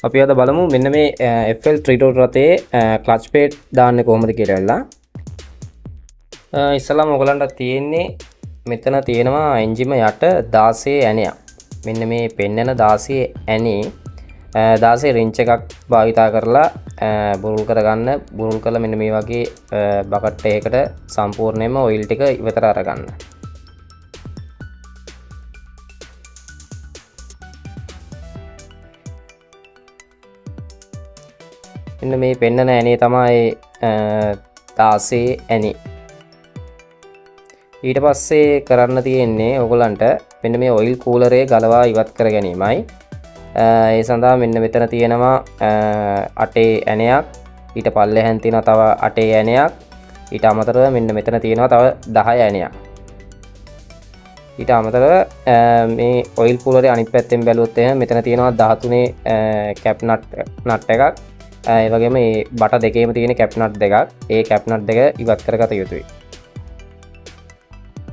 අපි අද බලමු මෙන්න මේ FL ත්‍රිඩෝර් රථයේ ක්ලච් ප්ලේට් දාන්නේ කොහොමද කියලා වෙලා. ඉස්සලාම ඔයගලන්ට තියෙන්නේ මෙතන තියෙනවා එන්ජිම යට 16 ඇණයක්. මෙන්න මේ පෙන්නන 16 ඇණේ 16 රින්ච් එකක් භාවිතා කරලා බුරුල් කරගන්න. බුරුල් කරලා මෙන්න මේ වගේ බකට් එකකට සම්පූර්ණයෙන්ම ඔයිල් ටික ඉවතර අරගන්න. මෙන්න මේ පෙන්නන ඇණේ තමයි 16 ඇණේ. ඊට පස්සේ කරන්න තියෙන්නේ ඔයගලන්ට මෙන්න මේ ඔයිල් කූලරේ ගලවා ඉවත් කර ගැනීමයි. ඒ සඳහා මෙන්න මෙතන තියෙනවා 8 ඇණයක්. ඊට පල්ලෙහෙන් තියෙනවා තව 8 ඇණයක්. ඊට අමතරව මෙන්න මෙතන තියෙනවා තව 10 ඇණයක්. ඊට අමතරව මේ ඔයිල් කූලරේ අනිත් පැත්තෙන් බැලුවොත් එහෙනම් මෙතන තියෙනවා 13 කැප් නට් එකක්. ඒ වගේම මේ බට දෙකේම තියෙන කැප් නට් දෙකක්. ඒ කැප් නට් දෙක ඉවත් කරගත යුතුයි.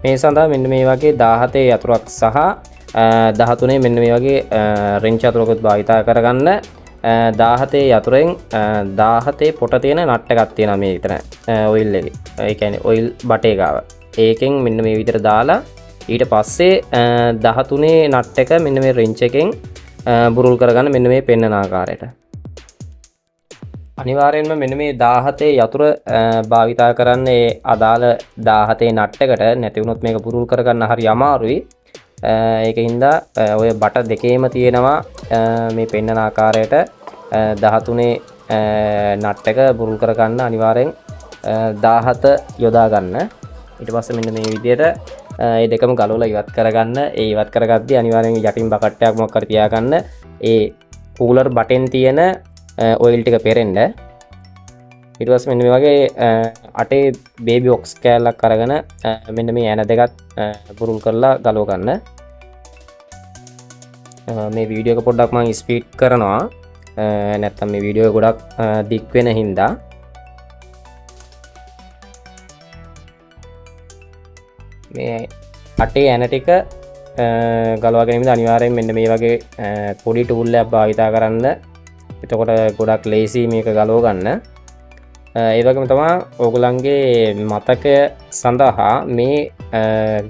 මේ සඳහා මෙන්න මේ වගේ 17 යතුරක් සහ 13 මෙන්න මේ වගේ රින්ච් යතුරකුත් භාවිතා කරගන්න. 17 යතුරෙන් 17 පොට තියෙන නට් එකක් තියෙනවා මේ විතර ඔයිල් එකේ. ඒ කියන්නේ ඔයිල් බටේ ගාව. ඒකෙන් මෙන්න මේ විදිහට දාලා ඊට පස්සේ 13 නට් එක මෙන්න මේ රින්ච් එකෙන් බුරුල් කරගන්න මෙන්න මේ පෙන්නන ආකාරයට. අනිවාර්යෙන්ම මෙන්න මේ 17 යතුර භාවිතා කරන්නේ අදාළ 17 නට් එකට. නැති වුණොත් මේක පුරුල් කරගන්න හරි අමාරුයි. ඒකින්ද ඔය බට දෙකේම තියෙනවා මේ පෙන්නන ආකාරයට 13 නට් එක පුරුල් කරගන්න අනිවාර්යෙන් 17 යොදා ගන්න. ඊට පස්සේ මෙන්න මේ විදිහට මේ දෙකම ගලවලා ඉවත් කරගන්න. ඒ ඉවත් කරගද්දී අනිවාර්යෙන් යටින් බකට් එකක් මොකක් හරි තියාගන්න. ඒ කූලර් බටෙන් තියෙන ඔයිල් ටික පෙරෙන්න. ඊට පස්සේ මෙන්න මේ වගේ 8 බේබි ඔක්ස් කෑල්ලක් අරගෙන මෙන්න මේ ඇන දෙකත් බුරුල් කරලා ගලව ගන්න. මේ වීඩියෝ එක පොඩ්ඩක් මම ස්පීඩ් කරනවා. නැත්තම් මේ වීඩියෝ එක ගොඩක් දික් වෙන හින්දා. මේ 8 ඇන ටික ගලවා ගැනීමද අනිවාර්යෙන් මෙන්න මේ වගේ පොඩි ටූල් එකක් භාවිතා කරන්න. එතකොට ගොඩක් ලේසි මේක ගලව ගන්න. ඒ වගේම තමයි ඕගොල්ලන්ගේ මතකය සඳහා මේ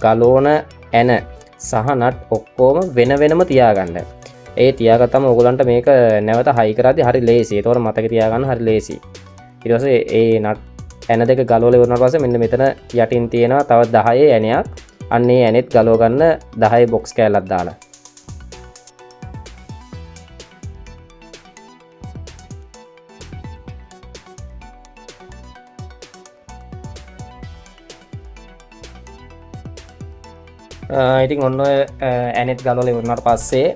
ගලවන ඇන සහ නට් ඔක්කොම වෙන වෙනම තියාගන්න. ඒ තියාගත්තම ඕගොල්ලන්ට මේක නැවත හයි කරද්දී හරි ලේසි. ඒතකොට මතකේ තියාගන්න හරි ලේසි. ඊට පස්සේ ඒ නට් ඇන දෙක ගලවලා ඉවරනාට පස්සේ මෙන්න මෙතන යටින් තියෙනවා තව 10 ඇණයක්. අන්න ඒ ඇනෙත් ගලව ගන්න 10 බොක්ස් කෑල්ලක් දාලා. ඉතින් ඔන්න ඔය ඇනෙත් ගලවලා ඉවරනාට පස්සේ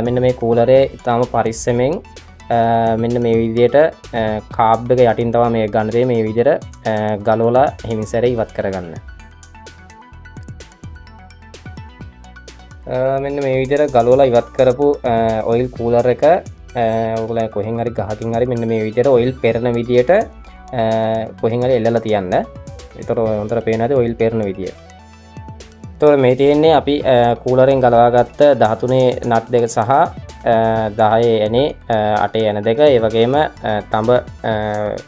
මෙන්න මේ කූලරේ ඉතාලම පරිස්සමෙන් මෙන්න මේ විදිහට කාබ් එක යටින් තමයි මේ ගන්න දේ මේ විදිහට ගලවලා හිමිසැරේ ඉවත් කරගන්න. මෙන්න මේ විදිහට ගලවලා ඉවත් කරපු ඔයිල් කූලර් එක ඔයගොල්ලෝ කොහෙන් හරි ගහකින් හරි මෙන්න මේ විදිහට ඔයිල් පෙරන විදිහට කොහෙන් හරි එල්ලලා තියන්න. ඒතර හොඳට පේන හැටි ඔයිල් පෙරන විදිය. මේ තියෙන්නේ අපි කූලරෙන් ගලවාගත්ත 13 නට් දෙක සහ 10 ඇනේ 8 ඇන දෙක ඒ වගේම තඹ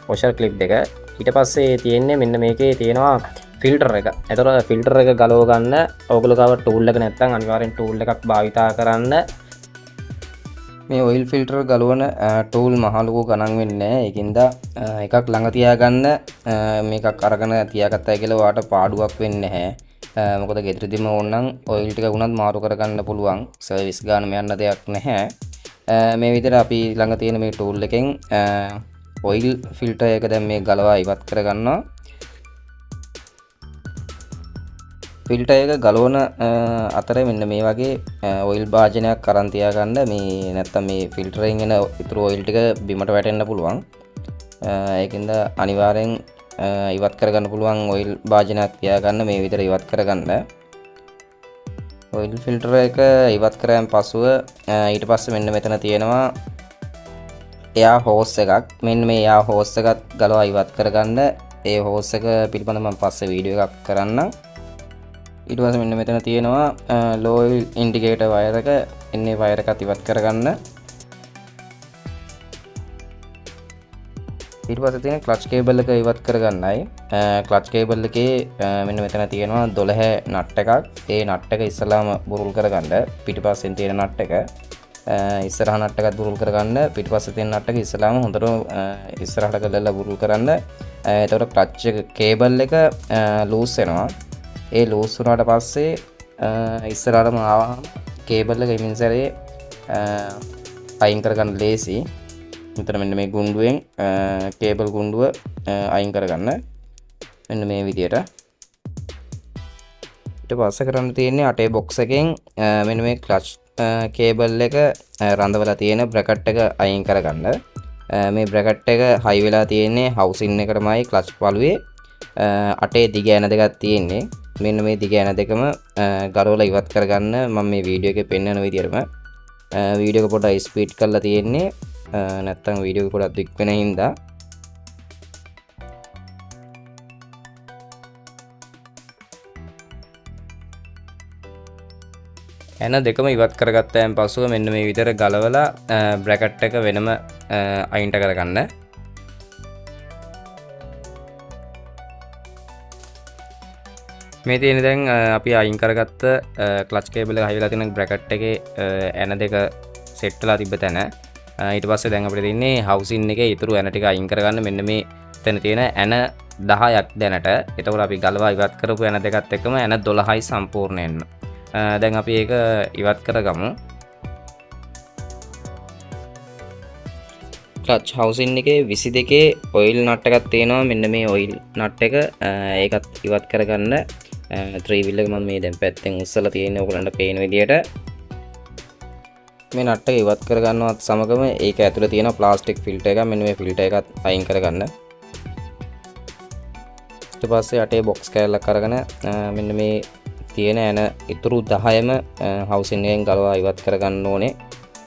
වොෂර් ක්ලිප් දෙක. ඊට පස්සේ තියෙන්නේ මෙන්න මේකේ තියෙනවා ෆිල්ටර් එක. ඒතකොට ෆිල්ටර් එක ගලව ගන්න ඕගොල්ලෝ ගාව ටූල් එක නැත්නම් අනිවාර්යෙන් ටූල් එකක් භාවිතා කරන්න. මේ ඔයිල් ෆිල්ටර් ගලවන ටූල් මහලුකු ගණන් වෙන්නේ නැහැ. ඒකින්ද එකක් ළඟ තියාගන්න. මේකක් අරගෙන තියාගත්තා කියලා ඔයාට පාඩුවක් වෙන්නේ නැහැ. මොකද ගෙදරදීම ඕනනම් ඔයිල් ටික වුණත් මාරු කරගන්න පුළුවන්. සර්විස් ගානම යන්න දෙයක් නැහැ. මේ විදිහට අපි ළඟ තියෙන මේ ටූල් එකෙන් ඔයිල් ෆිල්ටර් එක දැන් මේ ගලවා ඉවත් කරගන්නවා. ෆිල්ටර් එක ගලවන අතරේ මෙන්න මේ වගේ ඔයිල් භාජනයක් අරන් තියාගන්න. මේ නැත්තම් මේ ෆිල්ටරෙන් එන ඉතුරු ඔයිල් ටික බිමට වැටෙන්න පුළුවන්. ඒකින්ද අනිවාර්යෙන් ඉවත් කරගන්න පුළුවන් ඔයිල් භාජනයක් තියාගන්න. මේ විදිහට ඉවත් කරගන්න. ඔයිල් ෆිල්ටර් එක ඉවත් කරාන් පසුව ඊට පස්සේ මෙන්න මෙතන තියෙනවා එයා හෝස් එකක්. මෙන්න මේ එයා හෝස් එකත් ගලවා ඉවත් කරගන්න. ඒ හෝස් එක පිළිබඳව මම පස්සේ වීඩියෝ එකක් කරන්නම්. ඊට පස්සේ මෙන්න මෙතන තියෙනවා ලෝ ඔයිල් ඉන්ඩිකේටර් වයර් එක. එන්නේ වයර් එකත් ඉවත් කරගන්න. ඊට පස්සේ තියෙන ක්ලච් කේබල් එක ඉවත් කරගන්නයි. ක්ලච් කේබල් එකේ මෙන්න මෙතන තියෙනවා 12 නට් එකක්. ඒ නට් එක ඉස්සලාම බුරුල් කරගන්න. පිටිපස්සෙන් තියෙන නට් එක ඉස්සරහ නට් එකත් බුරුල් කරගන්න. පිටිපස්සේ තියෙන නට් එක ඉස්සලාම හොඳට ඉස්සරහට ගලලා බුරුල් කරන්න. එතකොට ක්ලච් කේබල් එක ලූස් වෙනවා. ඒ ලූස් වුණාට පස්සේ ඉස්සරහටම ආවම කේබල් එක ඉමින් සැරේ අයින් කරගන්න ලේසි. මෙතන මෙන්න මේ ගුණ්ඩුවෙන් කේබල් ගුණ්ඩුව අයින් කරගන්න. මෙන්න මේ විදියට. ඊට පස්සේ කරන්න තියෙන්නේ අටේ බොක්ස් එකෙන් මෙන්න මේ ක්ලච් කේබල් එක රඳවලා තියෙන බ්‍රැකට් එක අයින් කරගන්න. මේ බ්‍රැකට් එක හයි වෙලා තියෙන්නේ හවුසින් එකටමයි ක්ලච් පළුවේ අටේ දිග ඇන දෙකක් තියෙන්නේ. මෙන්න මේ දිග ඇන දෙකම ගලවලා ඉවත් කරගන්න මම මේ වීඩියෝ එකේ පෙන්වන විදියටම වීඩියෝ එක පොඩ්ඩක් ස්පීඩ් කරලා තියෙන්නේ. නැත්තම් වීඩියෝ එක පොඩ්ඩක් දික් වෙන හින්දා එන දෙකම ඉවත් කරගත්තයන් පසුව මෙන්න මේ විදිහට ගලවලා බ්‍රැකට් එක වෙනම අයින්ට කරගන්න. මේ තියෙන දැන් අපි අයින් කරගත්ත ක්ලච් කේබල් එක හයිලා තියෙන බ්‍රැකට් එකේ එන දෙක සෙට් වෙලා තිබ්බ තැන ඊට පස්සේ දැන් අපිට තියෙන්නේ හවුසින් එකේ ඉතුරු ඇන ටික අයින් කරගන්න. මෙන්න මේ තැන තියෙන ඇන 10ක් දැනට. එතකොට අපි ගලවා ඉවත් කරපු ඇන දෙකත් එක්කම ඇන 12යි සම්පූර්ණයෙන්ම. දැන් අපි ඒක ඉවත් කරගමු. ක්ලච් හවුසින් එකේ 22 ඔයිල් නට් එකක් තියෙනවා. මෙන්න මේ ඔයිල් නට් එක ඒකත් ඉවත් කරගන්න. ත්‍රී වීල් එක මම මේ දැන් පැත්තෙන් උස්සලා තියෙන ඔයගලන්ට පේන විදියට මේ නට් එක ඉවත් කරගන්නවත් සමගම ඒක ඇතුලේ තියෙන ප්ලාස්ටික් ෆිල්ටර් එක මෙන්න මේ ෆිල්ටර් එකත් අයින් කරගන්න. ඊට පස්සේ අටේ බොක්ස් කෑල්ලක් අරගෙන මෙන්න මේ තියෙන ඇන ඉතුරු 10ම හවුසින් එකෙන් ගලවා ඉවත් කරගන්න ඕනේ.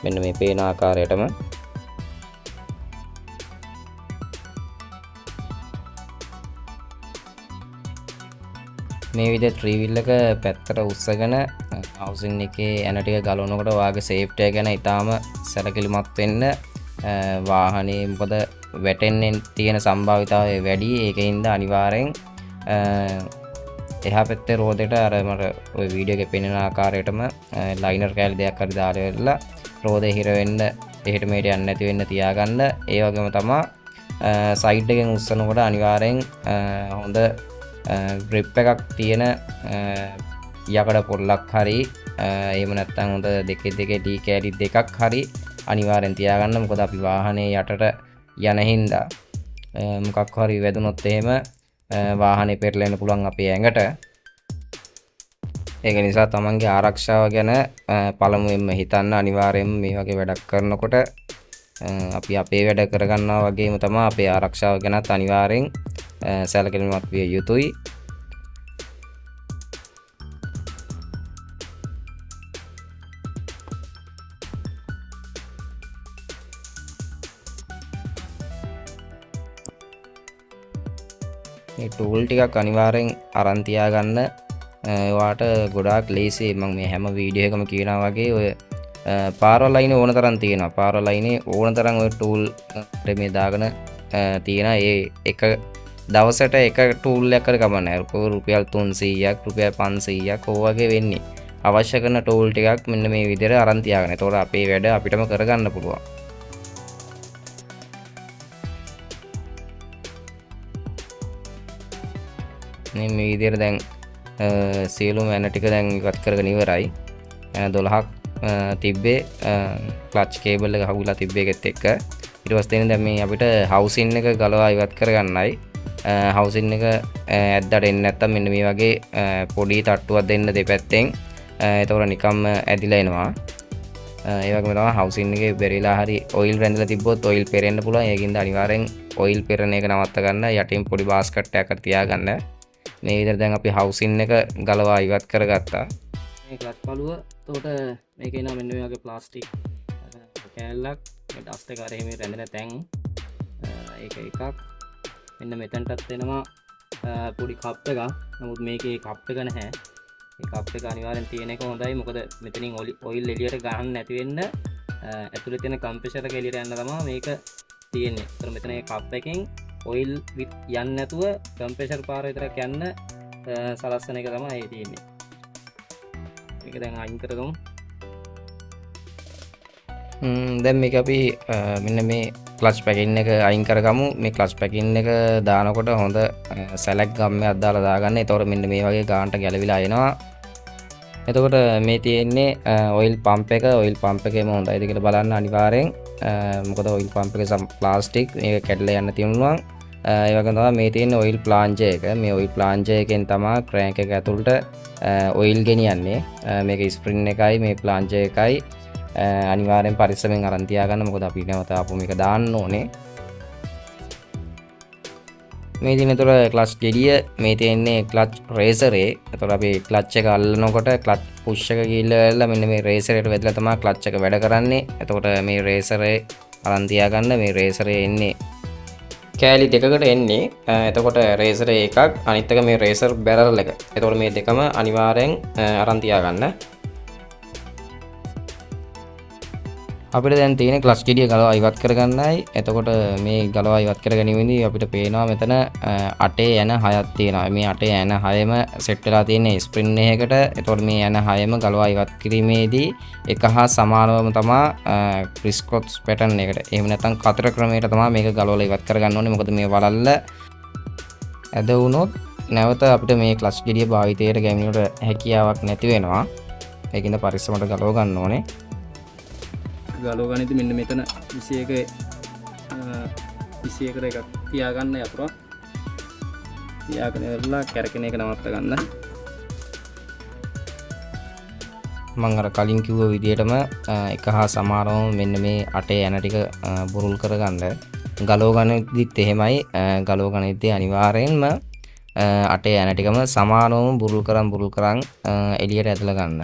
මෙන්න මේ පේන ආකාරයටම. මේ විදිහට ත්‍රී වීල් එක පැත්තට උස්සගෙන හවුසින් එකේ ඇන ටික ගලවනකොට ඔයාගේ සේෆ්ටි එක ගැන ඉතාලම සැලකිලිමත් වෙන්න. වාහනේ මොකද වැටෙන්න තියෙන සම්භාවිතාවය වැඩි. ඒකින්ද අනිවාර්යෙන් එහා පැත්තේ රෝදෙට අර මට ওই වීඩියෝ එකේ පෙනෙන ආකාරයටම ලයිනර් කෑලි දෙකක් හරි දාලා වෙලා රෝදේ හිර වෙන්න එහෙට මෙහෙට යන්න නැති වෙන්න තියාගන්න. ඒ වගේම තමයි සයිඩ් එකෙන් උස්සනකොට අනිවාර්යෙන් හොඳ ග්‍රිප් එකක් තියෙන යකඩ පොල්ලක් හරි එහෙම නැත්නම් හොඳ දෙකේ ඩී කෑලි දෙකක් හරි අනිවාර්යෙන් තියාගන්න. මොකද අපි වාහනේ යටට යන හින්දා මොකක් හරි වැදුනොත් එහෙම වාහනේ පෙරලෙන්න පුළුවන් අපේ ඇඟට. ඒක නිසා තමන්ගේ ආරක්ෂාව ගැන පළමුවෙන්ම හිතන්න. අනිවාර්යයෙන්ම මේ වගේ වැඩක් කරනකොට අපි අපේ වැඩ කරගන්නවා වගේම තමයි අපේ ආරක්ෂාව ගැනත් අනිවාර්යෙන් සැලකිලිමත් විය යුතුයි. මේ ටූල් ටිකක් අනිවාර්යෙන් අරන් තියාගන්න. ඔයාට ගොඩාක් ලේසි. මම මේ හැම වීඩියෝ එකම කියනවා වගේ ඔය පාරවල් ලයිනේ ඕන තරම් තියෙනවා. පාරවල් ලයිනේ ඕන තරම් ඔය ටූල් මේ දාගෙන තියෙන ඒ එක දවසට එක ටූල් එකක් කර ගමන් නැහැ. රුපියල් 300ක් රුපියල් 500ක් ඕ වගේ වෙන්නේ. අවශ්‍ය කරන ටූල් ටිකක් මෙන්න මේ විදිහට අරන් තියාගන්න. එතකොට අපේ වැඩ අපිටම කරගන්න පුළුවන්. මේ විදිහට දැන් සියලුම ඇන ටික දැන් ඉවත් කරගෙන ඉවරයි. ඇන 12ක් තිබ්බේ ක්ලච් කේබල් එක හවුලා තිබ්බේ එකත් එක්ක. ඊට පස්සේ දැන් මේ අපිට හවුසින් එක ගලවා ඉවත් කරගන්නයි. හවුසින් එක ඇද්දට එන්නේ නැත්තම් මෙන්න මේ වගේ පොඩි තට්ටුවක් දෙන්න දෙපැත්තෙන්. එතකොට නිකම්ම ඇදිලා එනවා. ඒ වගේම තමයි හවුසින් එකේ බෙරිලා හරි ඔයිල් රැඳිලා තිබ්බොත් ඔයිල් පෙරෙන්න පුළුවන්. ඒකින්ද අනිවාර්යෙන් ඔයිල් පෙරෙන එක නවත්ත ගන්න. යටින් පොඩි බාස්කට් එකක් තියාගන්න. මේ විදිහට දැන් අපි හවුසින් එක ගලවා ඉවත් කරගත්තා. මේ ක්ලච් පළුව එතකොට මේකේ නම් මෙන්න මේ වගේ ප්ලාස්ටික් කෑල්ලක් මේ ඩස්ට් එක අරේ මේ රැඳෙන තැන් ඒක එකක්. මෙන්න මෙතනටත් එනවා පොඩි කප් එකක්. නමුත් මේකේ කප් එක නැහැ. මේ කප් එක අනිවාර්යෙන් තියෙන එක හොඳයි. මොකද මෙතනින් ඔයිල් එළියට ගහන්න නැති වෙන්න ඇතුලේ තියෙන කම්ප්‍රෙසර් එක එළියට යන්න තමයි මේක තියෙන්නේ. ඒතර මෙතන මේ කප් එකෙන් ඔයිල් යන්නේ නැතුව කම්ප්‍රෙෂර් පාර විතරක් යන්න සලස්සන එක තමයි තියෙන්නේ. මේක දැන් අයින් කරගමු. දැන් මේක අපි මෙන්න මේ ක්ලච් පැකින් එක අයින් කරගමු. මේ ක්ලච් පැකින් එක දානකොට හොඳ සැලක් ගම්මයක් දාලා දාගන්න. එතකොට මෙන්න මේ වගේ ගානට ගැලවිලා එනවා. එතකොට මේ තියෙන්නේ ඔයිල් පම්ප් එක. ඔයිල් පම්ප් එකේම හොඳයිද කියලා බලන්න අනිවාර්යෙන්. මොකද ඔයිල් පම්ප් එකේ ප්ලාස්ටික් මේක කැඩලා යන්න තියෙනවා. ඒ වගේම තමයි මේ තියෙන්නේ ඔයිල් ප්ලාන්ජර් එක. මේ ඔයිල් ප්ලාන්ජර් එකෙන් තමයි ක්‍රෑන්ක් එක ඇතුළට ඔයිල් ගෙනියන්නේ. මේක ස්ප්‍රින් එකයි මේ ප්ලාන්ජර් එකයි අනිවාර්යෙන් පරිස්සමෙන් අරන් තියාගන්න. මොකද අපි නැවත ආපු මේක දාන්න ඕනේ. මේ තියෙන තුර ක්ලච් ගෙඩිය, මේ තියෙන්නේ ක්ලච් රේසරේ. එතකොට අපි ක්ලච් එක අල්ලනකොට ක්ලච් පුෂ් එක ගිහිල්ලා මෙන්න මේ රේසරේට වැදලා තමයි ක්ලච් එක වැඩ කරන්නේ. එතකොට මේ රේසරේ අරන් තියාගන්න. මේ රේසරේ එන්නේ කෑලි දෙකකට එන්නේ. එතකොට රේසරේ එකක්, අනිත් එක මේ රේසර් බැරල් එක. එතකොට මේ දෙකම අනිවාර්යෙන් අරන් තියාගන්න. අපිට දැන් තියෙන ක්ලච් ගෙඩිය ගලවා ඉවත් කරගන්නයි. එතකොට මේ ගලවා ඉවත් කර ගැනීමේදී අපිට පේනවා මෙතන 8 යන 6ක් තියෙනවා. මේ 8 යන 6ම සෙට් වෙලා තියෙන ස්ප්‍රින් එකකට. එතකොට මේ යන 6ම ගලවා ඉවත් කිරීමේදී එක හා සමානවම තමයි ක්‍රිස්ක්‍රොස් පැටර්න් එකට. එහෙම නැත්නම් කතර ක්‍රමයට තමයි මේක ගලවලා ඉවත් කරගන්න ඕනේ. මොකද මේ වලල්ල ඇද වුණොත් නැවත අපිට මේ ක්ලච් ගෙඩිය භාවිතයට ගැනීමට හැකියාවක් නැති වෙනවා. ඒකින්ද පරිස්සමට ගලව ගන්න ඕනේ. ගලව ගනිද්දි මෙන්න මෙතන 21කට එකක් තියාගන්න යතුරක්. තියාගෙන ඉවරලා කැරකෙන එක නවත්ත ගන්න. මම අර කලින් කිව්ව විදිහටම එක හා සමානවම මෙන්න මේ 8 යන ටික බුරුල් කරගන්න. ගලව ගනිද්දිත් එහෙමයි. ගලව ගනිද්දී අනිවාර්යෙන්ම 8 යන ටිකම සමානවම බුරුල් කරන් එළියට ඇදලා ගන්න.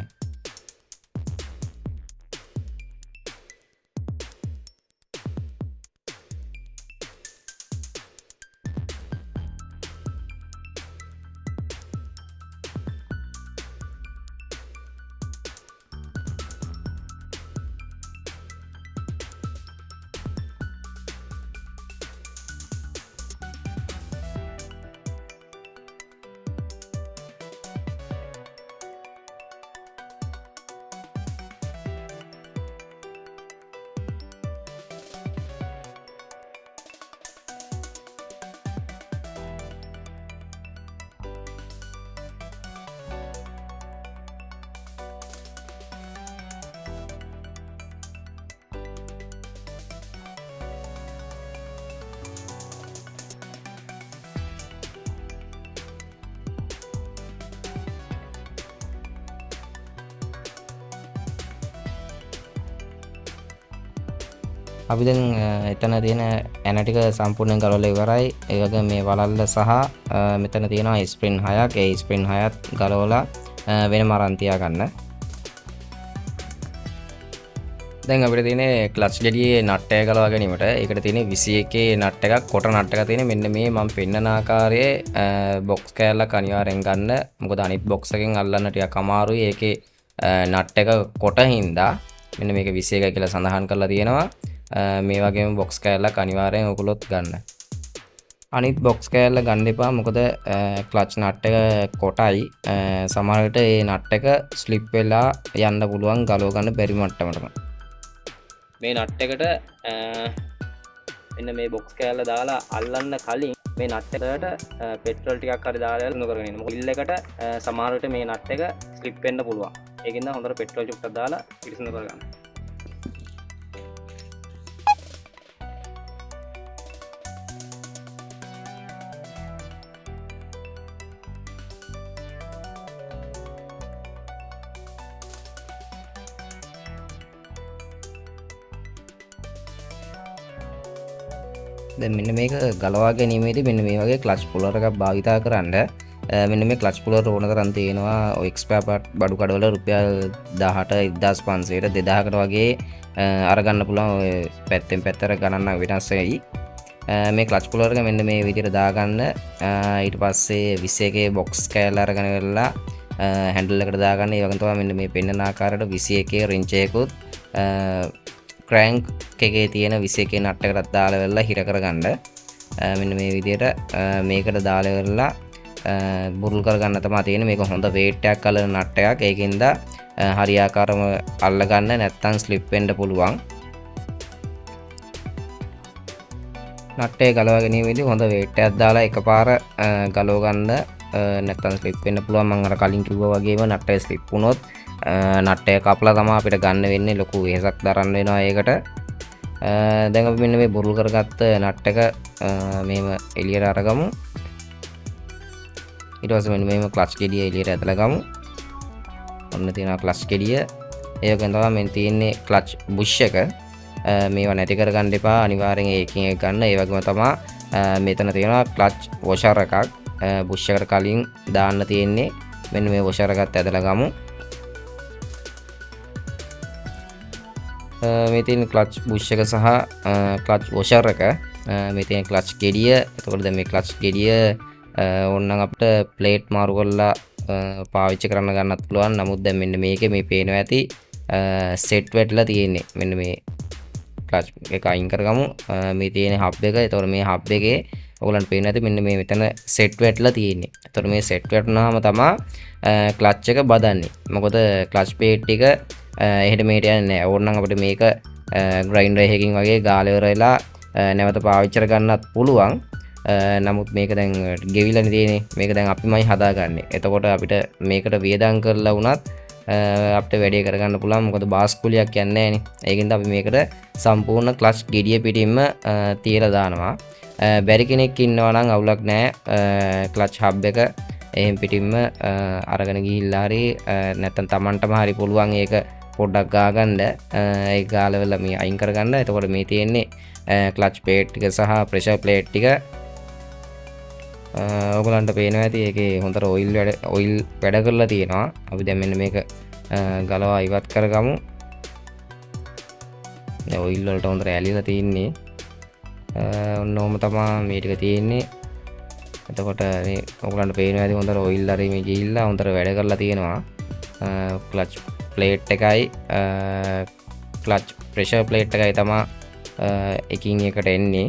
අපි දැන් එතන තියෙන ඇන ටික සම්පූර්ණයෙන් ගලවලා ඉවරයි. ඒ වගේම මේ වලල්ල සහ මෙතන තියෙනවා ස්ප්‍රින් 6ක්. ඒ ස්ප්‍රින් 6ත් ගලවලා වෙනම අරන් තියාගන්න. දැන් අපිට තියෙන්නේ ක්ලච් ගෙඩියේ නට් එක ගලවා ගැනීමට. ඒකට තියෙන්නේ 21 නට් එකක්, කොට නට් එකක් තියෙන්නේ. මෙන්න මේ මම පෙන්නන ආකාරයේ බොක්ස් කෑල්ලක් අනිවාර්යෙන් ගන්න. මොකද අනිත් බොක්ස් එකෙන් අල්ලන්න ටිකක් අමාරුයි. ඒකේ නට් එක කොට හින්දා මෙන්න මේක 21 කියලා සඳහන් කරලා තියෙනවා. මේ වගේම බොක්ස් කෑල්ලක් අනිවාර්යෙන් ඔයගොල්ලොත් ගන්න. අනිත් බොක්ස් කෑල්ල ගන්න එපා. මොකද ක්ලච් නට් එක කොටයි. සමහර විට මේ නට් එක ස්ලිප් වෙලා යන්න පුළුවන් ගලව ගන්න බැරි මට්ටමටම. මේ නට් එකට මෙන්න මේ බොක්ස් කෑල්ල දාලා අල්ලන්න කලින් මේ නට් එකට පෙට්‍රල් ටිකක් හරි දාලා ඉන්න කරගෙන ඉන්න. මොකද ඉල් එකට සමහර විට මේ නට් එක ස්ලිප් වෙන්න පුළුවන්. ඒකින්ද හොඳට පෙට්‍රල් චුට්ටක් දාලා පිරිසිදු කරගන්න. දැන් මෙන්න මේක ගලවා ගැනීමේදී මෙන්න මේ වගේ ක්ලච් පුලර් එකක් භාවිතා කරන්න. මෙන්න මේ ක්ලච් පුලර් ඕන තරම් තියෙනවා. ඔය එක්ස්පර්ට් බඩු කඩවල රුපියල් 18 1500 2000කට වගේ අරගන්න පුළුවන්. ඔය පැත්තෙන් පැත්තට ගණන් වෙනස් වෙයි. මේ ක්ලච් පුලර් එක මෙන්න මේ විදිහට දාගන්න. ඊට පස්සේ 21 බොක්ස් කෑල්ල අරගෙන ඉවරලා හැන්ඩල් එකට දාගන්න. ඒ වගේම තමයි මෙන්න මේ පෙන්නන ආකාරයට 21 රින්ච් එකකුත් ක්‍රෑන්ක් එකේ තියෙන 21 නට් එකකට දාලා වෙලා හිර කරගන්න. මෙන්න මේ විදිහට මේකට දාලා වෙලා බුරුල් කරගන්න තමයි තියෙන්නේ. මේක හොඳ weight එකක් අල්ලන නට් එකක්. ඒකින්ද හරියාකාරව අල්ලගන්න නැත්නම් ස්ලිප් වෙන්න පුළුවන්. නට් එක ගලවා ගැනීමේදී හොඳ weight එකක් දාලා එකපාර ගලව ගන්න නැත්නම් ස්ලිප් වෙන්න පුළුවන්. මම අර කලින් කිව්වා වගේම නට් එක ස්ලිප් වුණොත් නට් එක කපලා තමයි අපිට ගන්න වෙන්නේ. ලොකු වෙහසක් දරන්න වෙනවා ඒකට. දැන් අපි මෙන්න මේ බුරුල් කරගත්ත නට් එක මේව එළියට අරගමු. ඊට පස්සේ මෙන්න මේව ක්ලච් ගෙඩිය එළියට ඇදලා ගමු. ඔන්න තියෙනවා ක්ලච් ගෙඩිය. ඒකෙන් තමයි මෙන්න තියෙන්නේ ක්ලච් බුෂ් එක. මේවා නැති කරගන්න එපා. අනිවාර්යෙන් ඒකින් එක ගන්න. ඒ වගේම තමයි මෙතන තියෙනවා ක්ලච් වොෂර් එකක්. බුෂ් එකට කලින් දාන්න තියෙන්නේ. මෙන්න මේ වොෂර් එකත් ඇදලා ගමු. මේ තියෙන ක්ලච් බුෂ් එක සහ ක්ලච් වොෂර් එක. මේ තියෙන ක්ලච් ගෙඩිය. එතකොට දැන් මේ ක්ලච් ගෙඩිය ඕනනම් අපිට ප්ලේට් මාරු කරලා පාවිච්චි කරන්න ගන්නත් පුළුවන්. නමුත් දැන් මෙන්න මේකේ මේ පේනවා ඇති සෙට් වෙట్లా තියෙන්නේ. මෙන්න මේ ක්ලච් එක අයින් කරගමු. මේ තියෙන හබ් එක. එතකොට මේ හබ් එකේ ඔයගලන්ට පේනවා ඇති මෙන්න මේ මෙතන සෙට් වෙట్లా තියෙන්නේ. එතකොට මේ සෙට් වෙටුනහම තමයි ක්ලච් එක බදන්නේ. මොකද ක්ලච් ප්ලේට් එක එහෙට මෙහෙට යන්නේ නැහැ. ඕනනම් අපිට මේක ග්‍රයින්ඩර් එකකින් වගේ ගාලා ඉවරලා නැවත පාවිච්චි කරගන්නත් පුළුවන්. නමුත් මේක දැන් ගෙවිලානේ තියෙන්නේ. මේක දැන් අපිමයි හදාගන්නේ. එතකොට අපිට මේකට වියදම් කරලා වුණත් අපිට වැඩේ කරගන්න පුළුවන්. මොකද බාස්කුලියක් යන්නේ නැහනේ. ඒකින්ද අපි මේකට සම්පූර්ණ ක්ලච් ගෙඩිය පිටින්ම තියලා දානවා. බැරි කෙනෙක් ඉන්නවා නම් අවුලක් නැහැ. ක්ලච් හබ් එක එහෙන් පිටින්ම අරගෙන ගිහිල්ලා හරි නැත්නම් Tamanටම හරි පුළුවන් ඒක පොඩ්ඩක් ගාගන්න. ඒක ගාලා වෙලා මේ අයින් කරගන්න. එතකොට මේ තියෙන්නේ ක්ලච් ප්ලේට් ටික සහ ප්‍රෙෂර් ප්ලේට් ටික. ඔයගලන්ට පේනවා ඇති ඒකේ හොඳට ඔයිල් වැඩ කරලා තියෙනවා. අපි දැන් මෙන්න මේක ගලවා ඉවත් කරගමු. දැන් ඔයිල් වලට හොඳට ඇලිලා තියෙන්නේ. ඔන්න ඔහම තමයි මේ ටික තියෙන්නේ. එතකොට මේ ඔයගලන්ට පේනවා ඇති හොඳට ඔයිල් හරි මේ ගිහිල්ලා හොඳට වැඩ කරලා තියෙනවා. ක්ලච් ප්ලේට් එකයි ක්ලච් ප්‍රෙෂර් ප්ලේට් එකයි තමයි එකින් එකට එන්නේ.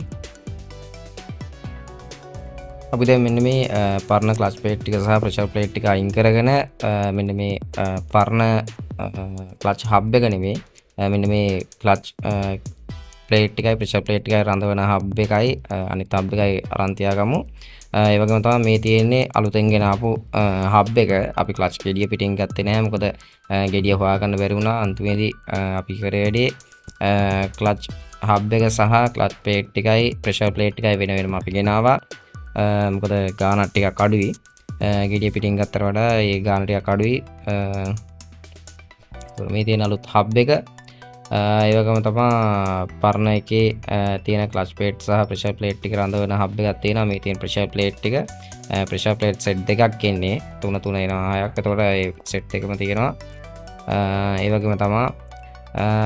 අපි දැන් මෙන්න මේ පරණ ක්ලච් ප්ලේට් ටික සහ ප්‍රෙෂර් ප්ලේට් ටික අයින් කරගෙන මෙන්න මේ පරණ ක්ලච් හබ් එක නෙමෙයි මෙන්න මේ ක්ලච් ප්ලේට් එකයි ප්‍රෙෂර් ප්ලේට් එකයි රඳවන හබ් එකයි අනිත් හබ් එකයි අරන් තියාගමු. ඒ වගේම තමයි මේ තියෙන්නේ අලුතෙන් ගෙන ආපු හබ් එක. අපි ක්ලච් ගෙඩිය පිටින් ගත්තේ නැහැ. මොකද ගෙඩිය හොයාගන්න බැරි වුණා. අන්තිමේදී අපි කරේ වැඩේ ක්ලච් හබ් එක සහ ක්ලච් ප්ලේට් එකයි ප්‍රෙෂර් ප්ලේට් එකයි වෙන වෙනම අපි ගෙනාවා. මොකද ගානක් ටිකක් අඩුයි. ගෙඩිය පිටින් ගත්තට වඩා ඒ ගාන ටිකක් අඩුයි. මේ තියෙන අලුත් හබ් එක. ඒ වගේම තමයි පරණ එකේ තියෙන ක්ලච් ප්ලේට් සහ ප්‍රෙෂර් ප්ලේට් ටික රඳවන හබ් එකක් තියෙනවා. මේ තියෙන ප්‍රෙෂර් ප්ලේට් ටික ප්‍රෙෂර් ප්ලේට් සෙට් දෙකක් එන්නේ. 3 එනවා 6ක්. එතකොට ඒ සෙට් එකම තියෙනවා. ඒ වගේම තමයි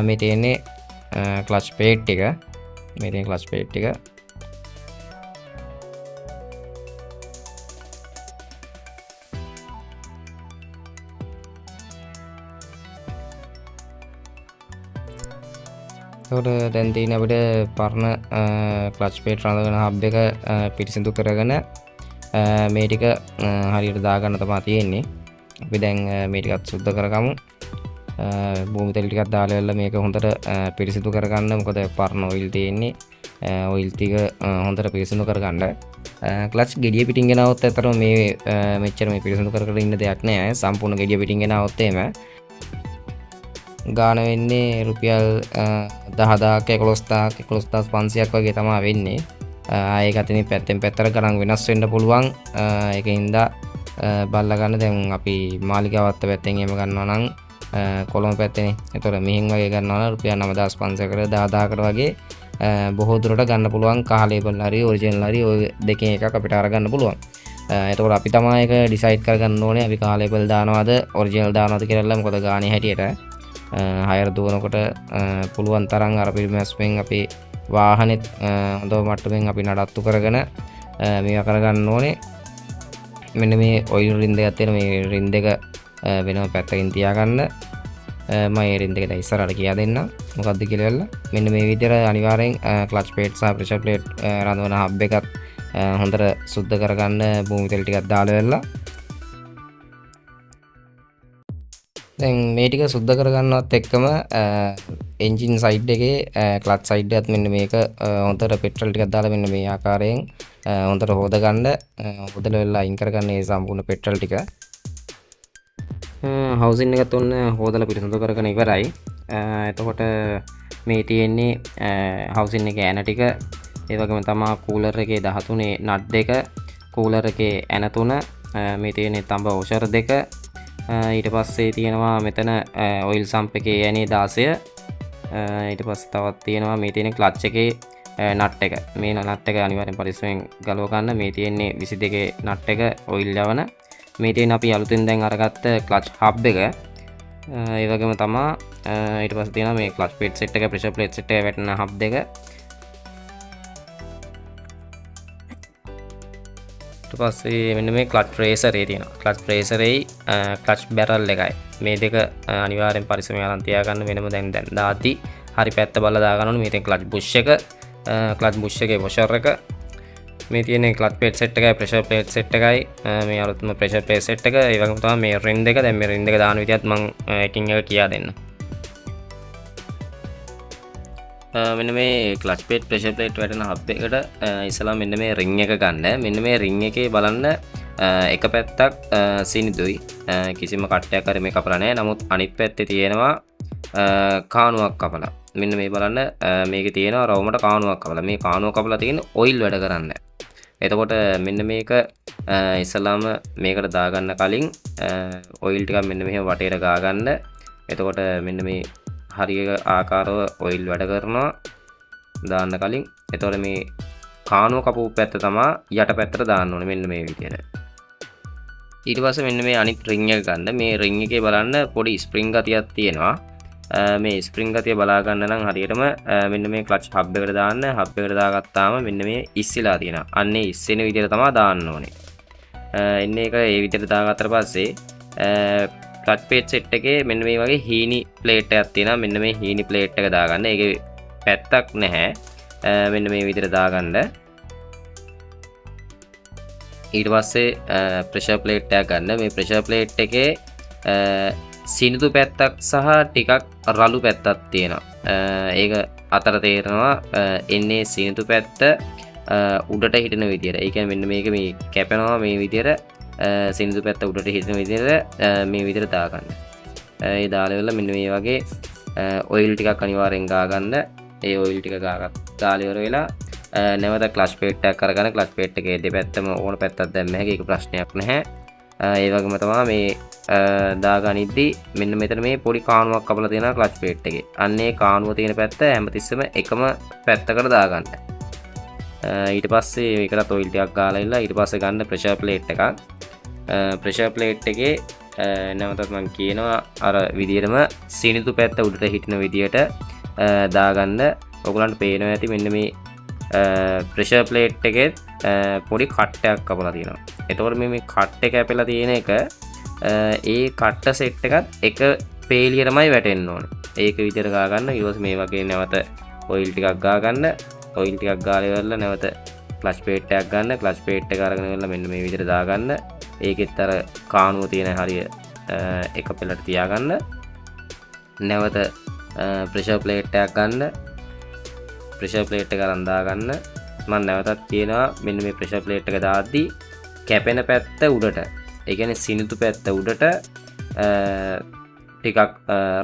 මේ තියෙන්නේ ක්ලච් ප්ලේට් ටික. මේ තියෙන ක්ලච් ප්ලේට් ටික එතකොට දැන් තියෙන අපිට පරණ ක්ලච් ප්ලේට් රඳවන හබ් එක පිරිසිදු කරගෙන මේ ටික හරියට දාගන්න තමයි තියෙන්නේ. අපි දැන් මේ ටිකත් සුද්ධ කරගමු. භූමි තෙල් ටිකක් දාලා වෙලා මේක හොඳට පිරිසිදු කරගන්න. මොකද පරණ ඔයිල් තියෙන්නේ. ඔයිල් ටික හොඳට පිරිසිදු කරගන්න. ක්ලච් ගෙඩිය පිටින් ගෙනාවොත් ඇත්තටම මේ මෙච්චර මේ පිරිසිදු කර ඉන්න දෙයක් නෑ. සම්පූර්ණ ගෙඩිය පිටින් ගෙනාවොත් එහෙම ගාන වෙන්නේ රුපියල් 10,000ක 11,000ක 11,500ක් වගේ තමයි වෙන්නේ. ඒක අතින් පැත්තෙන් පැත්තට ගණන් වෙනස් වෙන්න පුළුවන්. ඒකින්ද බලලා ගන්න. දැන් අපි මාලිගාවත්ත පැත්තෙන් එහෙම ගන්නවා නම් කොළඹ පැත්තේනේ. ඒතකොට මෙහෙන් වගේ ගන්නවා නම් රුපියල් 9,500කට 10,000කට වගේ බොහෝ දුරට ගන්න පුළුවන්. කහ ලේබල් හරි ඔරිජිනල් හරි ඔය දෙකෙන් එකක් අපිට අරගන්න පුළුවන්. එතකොට අපි තමයි ඒක ඩිසයිඩ් කරගන්න ඕනේ. අපි කහ ලේබල් දානවද ඔරිජිනල් දානවද කියලා. මොකද ගානේ හැටියට හයර දුවනකොට පුළුවන් තරම් අර පිරිමැස්මෙන් අපි වාහනෙත් හොඳ මට්ටමින් අපි නඩත්තු කරගෙන මේවා කරගන්න ඕනේ. මෙන්න මේ ඔයිල් රින් දෙකක් තියෙන මේ රින් දෙක වෙනම පැත්තකින් තියාගන්න. මම ඒ රින් දෙක ඉස්සරහට කියා දෙන්නම් මොකක්ද කියලා වෙලා. මෙන්න මේ විදිහට අනිවාර්යෙන් ක්ලච් ප්ලේට් සහ ප්‍රෙෂර් ප්ලේට් රඳවන හබ් එකත් හොඳට සුද්ධ කරගන්න භූමි තෙල් ටිකක් දාලා වෙලා. දැන් මේ ටික සුද්ධ කරගන්නවත් එක්කම එන්ජින් සයිඩ් එකේ ක්ලච් සයිඩ් එකත් මෙන්න මේක හොඳට පෙට්‍රල් ටිකක් දාලා මෙන්න මේ ආකාරයෙන් හොඳට හොදගන්න හොදලා වෙලා අයින් කරගන්න මේ සම්පූර්ණ පෙට්‍රල් ටික. හවුසින් එකත් ඔන්න හොදලා පිරිසිදු කරගෙන ඉවරයි. එතකොට මේ තියෙන්නේ හවුසින් එකේ ඇන ටික, ඒ වගේම තමයි කූලර් එකේ 13 නට් දෙක, කූලර් එකේ ඇන 3, මේ තියෙන්නේ තඹ වොෂර් දෙක, ඊට පස්සේ තියෙනවා මෙතන ඔයිල් සම්ප් එකේ ඇනේ 16, ඊට පස්සේ තවත් තියෙනවා මේ තියෙන ක්ලච් එකේ නට් එක. මේ නට් එක අනිවාර්යෙන් පරිස්සමෙන් ගලව ගන්න. මේ තියෙන්නේ 22 නට් එක ඔයිල් යවන. මේ තියෙන අපි අලුතෙන් දැන් අරගත්ත ක්ලච් හබ් එක. ඒ වගේම තමයි ඊට පස්සේ තියෙනවා මේ ක්ලච් ප්ලේට් සෙට් එක, ප්‍රෙෂර් ප්ලේට් සෙට් එක වැටෙන හබ් දෙක. ඊට පස්සේ මෙන්න මේ ක්ලච් රේසරේ තියෙනවා. ක්ලච් රේසරේ ක්ලච් බැරල් එකයි. මේ දෙක අනිවාර්යෙන් පරිස්සමෙන් අරන් තියාගන්න. වෙනම දැන් දාති හරි පැත්ත බලලා දාගන්න ඕනේ. මේ තියෙන ක්ලච් බුෂ් එක, ක්ලච් බුෂ් එකේ වොෂර් එක, මේ තියෙන ක්ලච් ප්ලේට් සෙට් එකයි, ප්‍රෙෂර් ප්ලේට් සෙට් එකයි, මේ අලුත්ම ප්‍රෙෂර් ප්ලේට් සෙට් එක. ඒ වගේම තමයි මේ රින් දෙක. දැන් මේ රින් දෙක දාන විදිහත් මම එකින් එක කියා දෙන්නම්. මෙන්න මේ ක්ලච් ප්ලේට් ප්‍රෙෂර් ප්ලේට් වැටෙන හබ් එකට ඉස්සලා මෙන්න මේ රින් එක ගන්න. මෙන්න මේ රින් එකේ බලන්න එක පැත්තක් සිනිදුයි, කිසිම කට්ටයක් හරි මේ කපලා නැහැ. නමුත් අනිත් පැත්තේ තියෙනවා කානුවක් කපලා. මෙන්න මේ බලන්න මේකේ තියෙනවා රවුමට කානුවක් කපලා. මේ කානුව කපලා තියෙන ඔයිල් වැඩ කරන්න. එතකොට මෙන්න මේක ඉස්සලාම මේකට දාගන්න කලින් ඔයිල් ටිකක් මෙන්න මෙහෙම වටේට ගාගන්න. එතකොට මෙන්න මේ හරිය ආකාරව ඔයිල් වැඩ කරනවා දාන්න කලින්. එතකොට මේ කානුව කපපු පැත්ත තමයි යට පැත්තට දාන්න ඕනේ මෙන්න මේ විදිහට. ඊට පස්සේ මෙන්න මේ අනිත් රින් එක ගන්න. මේ රින් එකේ බලන්න පොඩි ස්ප්‍රින්ග් ගතියක් තියෙනවා. මේ ස්ප්‍රින්ග් ගතිය බලා ගන්න නම් හරියටම මෙන්න මේ ක්ලච් හබ් එකට දාන්න. හබ් එකට දාගත්තාම මෙන්න මේ ඉස්සිලා තියෙනවා. අන්න ඒ ඉස්සෙන විදිහට තමයි දාන්න ඕනේ. එන්නේ එක ඒ විදිහට දාගත්තට පස්සේ ක්ලච් ප්ලේට් සෙට් එකේ මෙන්න මේ වගේ හීනි ප්ලේට් එකක් තියෙනවා. මෙන්න මේ හීනි ප්ලේට් එක දාගන්න. ඒකේ පැත්තක් නැහැ. මෙන්න මේ විදිහට දාගන්න. ඊට පස්සේ ප්‍රෙෂර් ප්ලේට් එකක් ගන්න. මේ ප්‍රෙෂර් ප්ලේට් එකේ සිනිඳු පැත්තක් සහ ටිකක් රළු පැත්තක් තියෙනවා. ඒක අතර තේරෙනවා එන්නේ සිනිඳු පැත්ත උඩට හිටින විදිහට. ඒ කියන්නේ මෙන්න මේක මේ කැපෙනවා මේ විදිහට. සිනිඳු පැත්ත උඩට හිටින විදිහට මේ විදිහට දාගන්න. ඒ දාලා මෙන්න මේ වගේ ඔයිල් ටිකක් අනිවාර්යෙන් ගාගන්න. ඒ ඔයිල් ටික දාලා ඉවර වෙලා නැවත ක්ලච් ප්ලේට් එකක් අරගෙන ක්ලච් ප්ලේට් එකේ දෙපැත්තම ඕන පැත්තක් දැම්ම හැකි. ඒක ප්‍රශ්නයක් නැහැ. ඒ වගේම තමයි මේ දාගනිද්දී මෙන්න මෙතන මේ පොඩි කානුවක් කපලා තියෙනවා ක්ලච් ප්ලේට් එකේ. අන්න ඒ කානුව තියෙන පැත්ත හැමතිස්සෙම එකම පැත්තකට දාගන්න. ඊට පස්සේ ඒකට ඔයිල් ටිකක් ගාලා ඉල්ල ඊට පස්සේ ගන්න ප්‍රෙෂර් ප්ලේට් එකක්. ප්‍රෙෂර් ප්ලේට් එකේ නැවතත් මම කියනවා අර විදිහටම සිනිඳු පැත්ත උඩට හිටින විදිහට දාගන්න. ඔයගලන්ට පේනවා ඇති මෙන්න මේ ප්‍රෙෂර් ප්ලේට් එකේ පොඩි කට්ටයක් කපලා තියෙනවා. එතකොට මේ කට්ට කැපෙලා තියෙන එක ඒ කට්ට සෙට් එකත් එක පේලියටමයි වැටෙන්න ඕනේ. ඒක විදිහට ගා ගන්න. ඊට පස්සේ මේ වගේ නැවත ඔයිල් ටිකක් ගා ගන්න. ඔයිල් ටිකක් ගාලා ඉවරලා නැවත ක්ලච් ප්ලේට් එකක් ගන්න. ක්ලච් ප්ලේට් එක අරගෙන ඉවරලා මෙන්න මේ විදිහට දා ගන්න. ඒකෙත් අර කානුව තියෙන හරිය එක පෙළට තියාගන්න. නැවත ප්‍රෙෂර් ප්ලේට් එකක් ගන්න. ප්‍රෙෂර් ප්ලේට් එක අරන් දාගන්න. මම නැවතත් කියනවා මෙන්න මේ ප්‍රෙෂර් ප්ලේට් එක දාද්දි කැපෙන පැත්ත උඩට, ඒ කියන්නේ සිනිඳු පැත්ත උඩට ටිකක්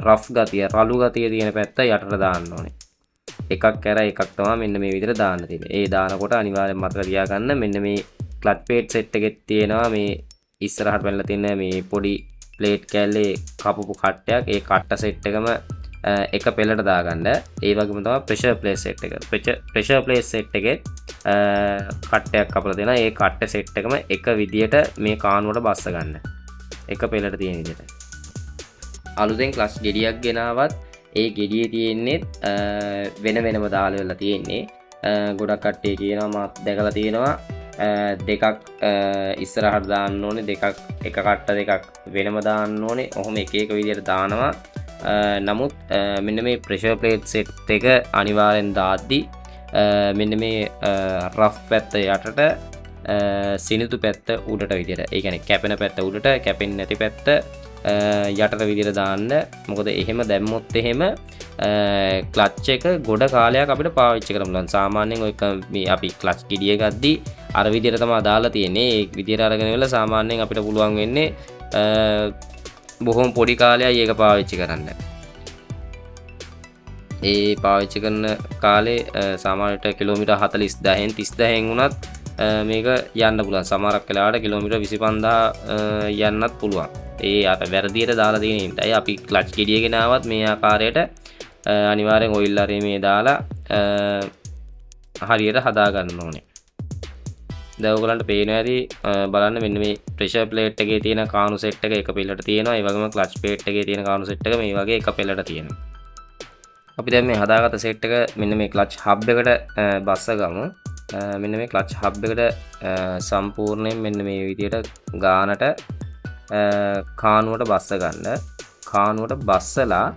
රෆ් ගතිය, රළු ගතිය තියෙන පැත්ත යටට දාන්න ඕනේ. එකක් කර එකක් තමයි මෙන්න මේ විදිහට දාන්න තියෙන්නේ. ඒ දානකොට අනිවාර්යෙන් මතක තියාගන්න මෙන්න මේ ක්ලච් ප්ලේට් සෙට් එකෙත් තියෙනවා මේ ඉස්සරහට පැනලා තියෙන මේ පොඩි ප්ලේට් කැල්ලේ කපපු කට්ටයක්. ඒ කට්ට සෙට් එකම එක පෙළට දාගන්න. ඒ වගේම තමයි ප්‍රෙෂර් ප්ලේට් සෙට් එක. ප්‍රෙෂර් ප්ලේට් සෙට් එකේ කට්ටයක් කපලා දෙනවා. ඒ කට්ට සෙට් එකම එක විදියට මේ කානුවට බස්ස ගන්න. එක පෙළට තියෙන විදියට. අලුතෙන් ක්ලච් ගෙඩියක් ගෙනාවත් ඒ ගෙඩියේ තියෙන්නේ වෙන වෙනම දාලා වෙලා තියෙන්නේ. ගොඩක් කට්ටිය කියනවා මාත් දැකලා තියෙනවා දෙකක් ඉස්සරහට දාන්න ඕනේ, දෙකක් එක කට්ට දෙකක් වෙනම දාන්න ඕනේ. ඔහොම එක එක විදියට දානවා. නමුත් මෙන්න මේ ප්‍රෙෂර් ප්ලේට් සෙට් එක අනිවාර්යෙන් දාද්දි මෙන්න මේ රෆ් පැත්ත යටට සිනිඳු පැත්ත උඩට විදියට, ඒ කියන්නේ කැපෙන පැත්ත උඩට, කැපෙන්නේ නැති පැත්ත යටට විදියට දාන්න. මොකද එහෙම දැම්මොත් එහෙම ක්ලච් එක ගොඩ කාලයක් අපිට පාවිච්චි කරන්න පුළුවන්. සාමාන්‍යයෙන් ඔය මේ අපි ක්ලච් ගෙඩිය ගද්දී අර විදියට තමයි දාලා තියෙන්නේ. ඒ විදියට අරගෙන ඉවරලා සාමාන්‍යයෙන් අපිට පුළුවන් වෙන්නේ බොහොම පොඩි කාලයක් ඒක පාවිච්චි කරන්න. ඒ පාවිච්චි කරන කාලේ සාමාන්‍යයට කිලෝමීටර් 40,000න් 30,000න් වුණත් මේක යන්න පුළුවන්. සමහරක් වෙලාවට කිලෝමීටර් 25,000 යන්නත් පුළුවන්. ඒ අර වැරදියට දාලා තියෙන හින්දායි අපි ක්ලච් ගෙඩිය ගෙනාවත් මේ ආකාරයට අනිවාර්යෙන් ඔයිල් හරි මේ දාලා හරියට හදා ගන්න ඕනේ. දැන් ඔයගලන්ට පේනවා ඇති බලන්න මෙන්න මේ ප්‍රෙෂර් ප්ලේට් එකේ තියෙන කාණු සෙට් එක එක පෙළට තියෙනවා. ඒ වගේම ක්ලච් ප්ලේට් එකේ තියෙන කාණු සෙට් එක මේ වගේ එක පෙළට තියෙනවා. අපි දැන් මේ හදාගත්ත සෙට් එක මෙන්න මේ ක්ලච් හබ් එකට බස්ස ගමු. මෙන්න මේ ක්ලච් හබ් එකට සම්පූර්ණයෙන් මෙන්න මේ විදියට ගානට කාණුවට බස්ස ගන්න. කාණුවට බස්සලා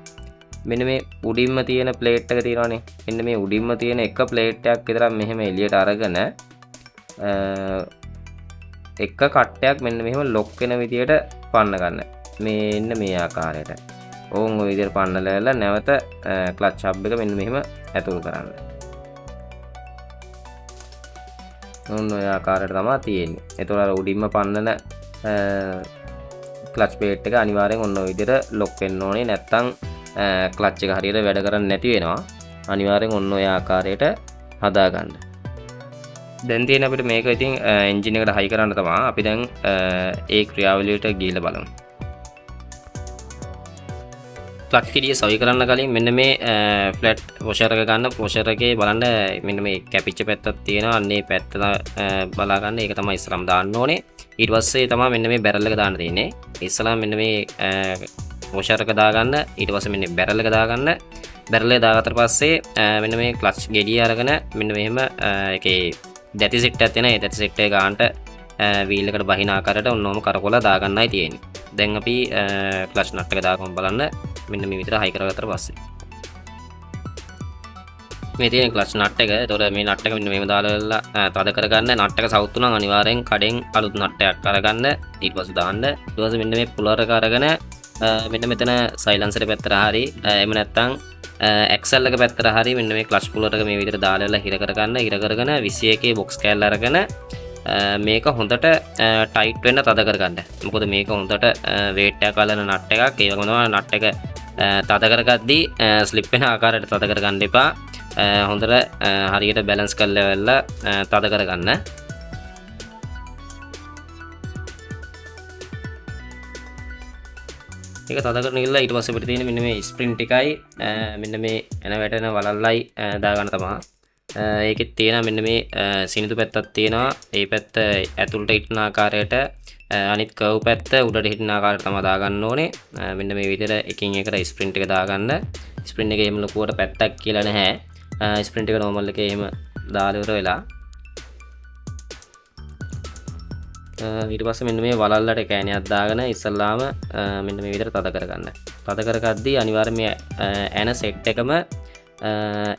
මෙන්න මේ උඩින්ම තියෙන ප්ලේට් එක තියෙනවානේ. මෙන්න මේ උඩින්ම තියෙන එක ප්ලේට් එකක් විතරක් මෙහෙම එළියට අරගෙන එක කට්ටයක් මෙන්න මෙහෙම ලොක් වෙන විදියට පන්න ගන්න. මෙන්න මේ ආකාරයට. ඕන් ඔය විදියට පන්නලා නැවත ක්ලච් හබ් එක මෙන්න මෙහෙම ඇතුල් කරන්න. ඕන් ඔය ආකාරයට තමයි තියෙන්නේ. ඒතකොට අර උඩින්ම පන්නන ක්ලච් ප්ලේට් එක අනිවාර්යෙන් ඔන්න ඔය විදියට ලොක් වෙන්න ඕනේ. නැත්තම් ක්ලච් එක හරියට වැඩ කරන්නේ නැති වෙනවා. අනිවාර්යෙන් ඔන්න ඔය ආකාරයට හදා ගන්න. දැන් තියෙන අපිට මේක ඉතින් එන්ජින් එකට හයි කරන්න තමයි. අපි දැන් ඒ ක්‍රියාවලියට ගිහිල්ලා බලමු. ක්ලච් කිඩිය සවි කරන්න කලින් මෙන්න මේ ෆ්ලැට් වොෂර් එක ගන්න. වොෂර් එකේ බලන්න මෙන්න මේ කැපිච්ච පැත්තක් තියෙනවා. අන්නේ පැත්ත බලා ගන්න. ඒක තමයි ඉස්සරහම දාන්න ඕනේ. ඊට පස්සේ තමයි මෙන්න මේ බැරල් එක දාන්න තියෙන්නේ. ඉස්සරහම මෙන්න මේ වොෂර් එක දාගන්න. ඊට පස්සේ මෙන්න බැරල් එක දාගන්න. බැරල් එක දාගත්තට පස්සේ මෙන්න මේ ක්ලච් ගෙඩිය අරගෙන මෙන්න මෙහෙම ඒකේ දැති සෙට් එකක් තියෙනවා. ඒ දැති සෙට් එක ගන්නට වීල් එකට බහින ආකාරයට ඔන්නෝම කරකවලා දාගන්නයි තියෙන්නේ. දැන් අපි ක්ලච් නට් එක දාගමු බලන්න. මෙන්න මේ විතර හයි කරගත්තට පස්සේ මේ තියෙන ක්ලච් නට් එක. ඒතකොට මේ නට් එක මෙන්න මෙහෙම දාලා තද කරගන්න. නට් එක සවුත් වුණා අනිවාර්යෙන් කඩෙන් අලුත් නට් එකක් අරගන්න. ඊට පස්සේ දාන්න. ඊට පස්සේ මෙන්න මේ පුලර් එක අරගෙන මෙන්න මෙතන සයිලන්සර් පැත්තට හරි එහෙම නැත්නම් එක්සල් එක පැත්තට හරි මෙන්න මේ ක්ලච් පුලර් එක මේ විදිහට දාලා හිර කරගන්න. හිර කරගෙන 21 බොක්ස් කෑල්ල අරගෙන මේක හොඳට ටයිට් වෙන්න තද කරගන්න. මොකද මේක හොඳට වේට් එකක් අල්ලන නට් එකක්. ඒ වගේම තමයි නට් එක තද කරගද්දී ස්ලිප් වෙන ආකාරයට තද කරගන්න එපා. හොඳට හරියට බැලන්ස් කරලා වෙලා තද කරගන්න. ඒක තද කරන ඉල්ල ඊට පස්සේ අපිට තියෙන මෙන්න මේ ස්ප්‍රින්ට් එකයි මෙන්න මේ එන වැටෙන වලල්ලයි දාගන්න තමයි. ඒකෙත් තියෙන මෙන්න මේ සිනිඳු පැත්තක් තියෙනවා. ඒ පැත්ත ඇතුළට හිටින ආකාරයට අනිත් කර්ව් පැත්ත උඩට හිටින ආකාරයට තමයි දාගන්න ඕනේ. මෙන්න මේ විදිහට එකින් එකට ස්ප්‍රින්ට් එක දාගන්න. ස්ප්‍රින්ට් එකේ එහෙම ලොකුවට පැත්තක් කියලා නැහැ. ස්ප්‍රින්ට් එක නෝමල් එකේ එහෙම දාලා ඉවර වෙලා ඊට පස්සේ මෙන්න මේ වලල්ලට කෑණියක් දාගෙන ඉස්සල්ලාම මෙන්න මේ විදිහට තද කරගන්න. තද කරගද්දී අනිවාර්යයෙන් මේ ඇන සෙට් එකම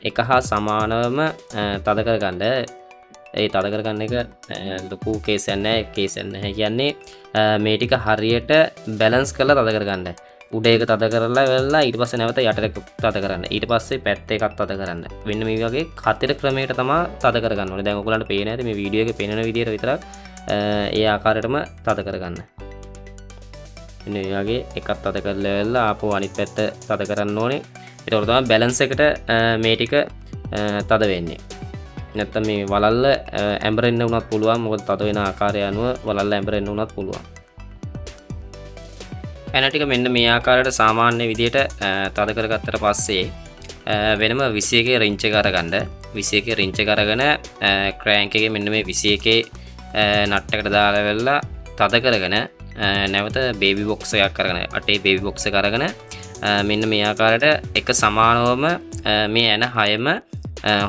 එක හා සමානවම තද කරගන්න. ඒ තද කරගන්න එක ලොකු කේස් එකක් නෑ. කේස් එකක් නැහැ කියන්නේ මේ ටික හරියට බැලන්ස් කරලා තද කරගන්න. උඩ එක තද කරලා වෙලා ඊට පස්සේ නැවත යට එක තද කරන්න. ඊට පස්සේ පැත්ත එකක් තද කරන්න. මෙන්න මේ වගේ කතර ක්‍රමයකට තමයි තද කරගන්න ඕනේ. දැන් ඔයගොල්ලන්ට පේන්නේ නැති මේ වීඩියෝ එකේ පේන විදිහට විතරක් ඒ ආකාරයටම තද කරගන්න. මෙන්න මේ වගේ එකක් තද කරලා වෙලා ආපහු අනිත් පැත්ත තද කරන්න ඕනේ. ඒතකොට තමයි බැලන්ස් එකට මේ ටික තද වෙන්නේ. නැත්තම් මේ වලල්ල ඇඹරෙන්න උනත් පුළුවන්. මොකද තද වෙන ආකාරය අනුව වලල්ල ඇඹරෙන්න උනත් පුළුවන්. ඇන ටික මෙන්න මේ ආකාරයට සාමාන්‍ය විදිහට තද කරගත්තට පස්සේ වෙනම 21 රින්ච් එක අරගන්න. 21 රින්ච් එක අරගෙන ක්‍රෑන්ක් එකේ මෙන්න මේ 21 නට් එකට දාලා වෙලා තද කරගෙන නැවත බේබි බොක්ස් එකක් අරගෙන අටේ බේබි බොක්ස් එක අරගෙන මෙන්න මේ ආකාරයට එක සමානවම මේ ඇන 6ම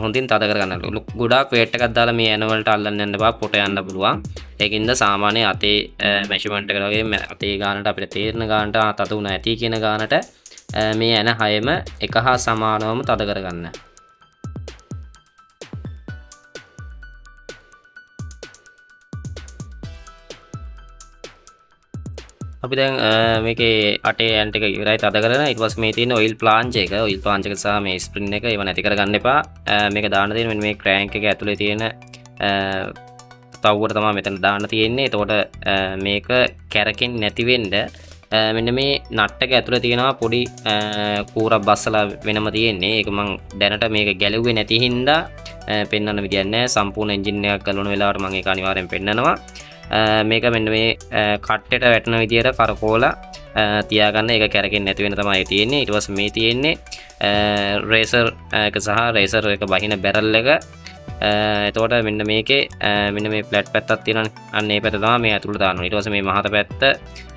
හොඳින් තද කරගන්න. ගොඩාක් වේට් එකක් දාලා මේ ඇන වලට අල්ලන්න යන්න බා පොට යන්න පුළුවන්. ඒකින්ද සාමාන්‍ය අතේ මෙෂර්මන්ට් එකට වගේ අතේ ගානට අපිට තේරෙන ගානට තද උනා ඇති කියන ගානට මේ ඇන 6ම එක හා සමානවම තද කරගන්න. අපි දැන් මේකේ අටේ ඇන් ටික ඉවරයි තද කරගෙන ඊට පස්සේ මේ තියෙන ඔයිල් ප්ලාන්ච් එක සහ මේ ස්ප්‍රින් එක ඒව නැති කරගන්න එපා. මේක දාන්න තියෙන මෙන්න මේ ක්‍රෑන්ක් එක ඇතුලේ තියෙන තව්වට තමයි මෙතන දාන්න තියෙන්නේ. එතකොට මේක කැරකෙන්නේ නැති වෙන්න මෙන්න මේ නට් එක ඇතුලේ තියෙනවා පොඩි කූරක් බස්සලා වෙනම තියෙන්නේ. ඒක මම දැනට මේක ගැලුවේ නැති හින්දා පෙන්වන්න විදියක් නැහැ. සම්පූර්ණ එන්ජින් එකක් ගලවන වෙලාවට මම ඒක අනිවාර්යෙන් පෙන්නනවා. මේක මෙන්න මේ කට්ටට වැටෙන විදියට කරකෝලා තියාගන්න. ඒක කැරකෙන්නේ නැති වෙන තමයි තියෙන්නේ. ඊට පස්සේ මේ තියෙන්නේ රේසර් එක සහ රේසර් එක බහින බැරල් එක. එතකොට මෙන්න මේකේ මෙන්න මේ ෆ්ලැට් පැත්තක් තියෙනවානේ. අන්න ඒ පැත්ත තමයි මේ ඇතුළට දාන්න ඕනේ. ඊට පස්සේ මේ මහත පැත්ත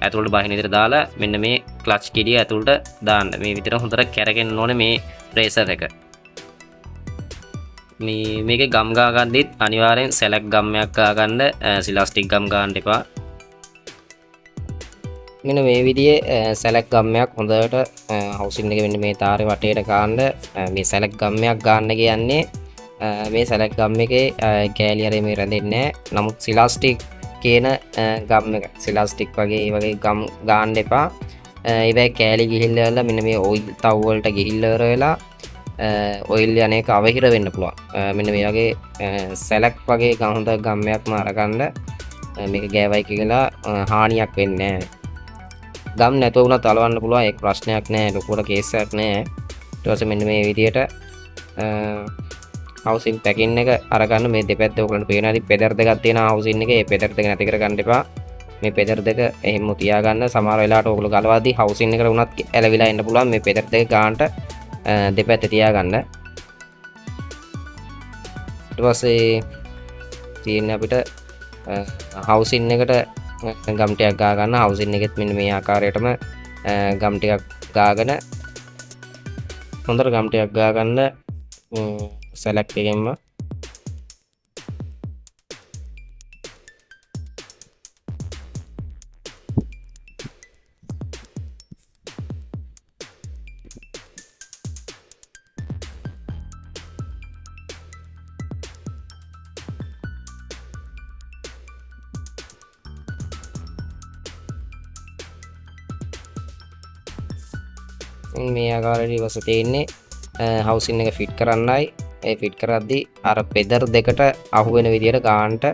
ඇතුළට බහින විදියට දාලා මෙන්න මේ ක්ලච් කිඩිය ඇතුළට දාන්න. මේ විදියට හොඳට කැරගෙන්න ඕනේ මේ රේසර් එක. මේකේ ගම් ගා ගන්නදිත් අනිවාර්යෙන් සෙලක් ගම්මයක් ගා ගන්න. සිලාස්ටික් ගම් ගන්න එපා. මෙන්න මේ විදිහේ සැලක් ගම්මයක් හොඳට හවුසින් එක මෙන්න මේ තාරේ වටේට ගන්න. මේ සැලක් ගම්මයක් ගන්න කියන්නේ මේ සැලක් ගම් එකේ කෑලි අරේ මේ රැඳෙන්නේ නැහැ. නමුත් සිලාස්ටික් කියන ගම් එක සිලාස්ටික් වගේ ගම් ගන්න එපා. ඒවැ කෑලි ගිහිල්ලා මෙන්න මේ ඔයිල් තව් වලට ගිහිල්ලා වෙලා ඔයිල් යන්නේක අවහිර වෙන්න පුළුවන්. මෙන්න මේ වගේ සැලක් වගේ හොඳ ගම්මයක්ම අරගන්න. මේක ගෑවයි කියලා හානියක් වෙන්නේ නැහැ. ගම් නැතුව වුණත් අලවන්න පුළුවන්. ඒක ප්‍රශ්නයක් නෑ. ලොකුවට කේස් එකක් නෑ. ඊට පස්සේ මෙන්න මේ විදියට හවුසින් පැකින් එක අරගන්න. මේ දෙපැත්ත ඔයගලන්ට පේනවා ඇති පෙදර් දෙකක් තියෙනවා හවුසින් එකේ. මේ පෙදර් දෙක නැති කරගන්න එපා. මේ පෙදර් දෙක එහෙම තියාගන්න. සමහර වෙලාවට ඔයගොල්ලෝ ගලවද්දී හවුසින් එකට වුණත් ඇලවිලා එන්න පුළුවන්. මේ පෙදර් දෙක ගන්නට දෙපැත්ත තියාගන්න. ඊට පස්සේ තියෙන්නේ අපිට හවුසින් එකට ගම් ටිකක් ගා ගන්න. හවුසින් එකෙත් මෙන්න මේ ආකාරයටම ගම් ටිකක් ගාගෙන හොඳට ගම් ටිකක් ගා ගන්න සැලක් එකෙන්ම. මේ ආකාරයට ඉවස තියෙන්නේ හවුසින් එක ෆිට් කරන්නයි. ඒ ෆිට් කරද්දී අර පෙදර් දෙකට අහු වෙන විදියට ගානට